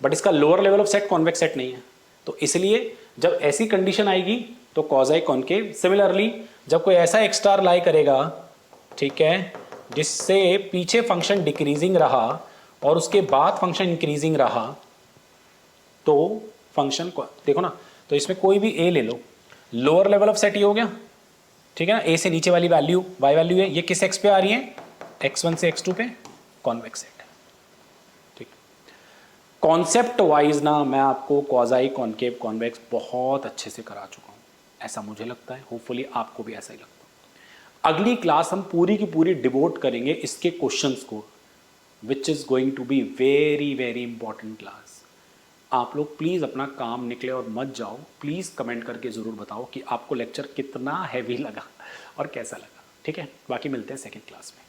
बट इसका lower level of set convex set नहीं है, तो इसलिए जब ऐसी कंडीशन आएगी तो क्वाज़ी कॉन्केव। सिमिलरली जब कोई ऐसा एक्स स्टार लाई करेगा, ठीक है, जिससे पीछे फंक्शन डिक्रीजिंग रहा और उसके बाद फंक्शन इंक्रीजिंग रहा, तो फंक्शन को देखो ना, तो इसमें कोई भी ए ले लो, लोअर लेवल ऑफ सेट ये हो गया, ठीक है ना, ए से नीचे वाली वैल्यू वाई वैल्यू है, ये किस एक्स पे आ रही है, x1 से x2 पे, कॉन्वेक्स सेट है, ठीक। कॉन्सेप्ट वाइज ना मैं आपको क्वाज़ी कॉन्केव कॉन्वेक्स बहुत अच्छे से करा चुका हूं, ऐसा मुझे लगता है, होपफुली आपको भी ऐसा ही लगता है। अगली क्लास हम पूरी की पूरी डिवोट करेंगे इसके क्वेश्चंस को, which is going to be very very important class. आप लोग प्लीज़ अपना काम निकले और मत जाओ, प्लीज़ कमेंट करके ज़रूर बताओ कि आपको लेक्चर कितना हैवी लगा और कैसा लगा, ठीक है। बाकी मिलते हैं सेकेंड क्लास में।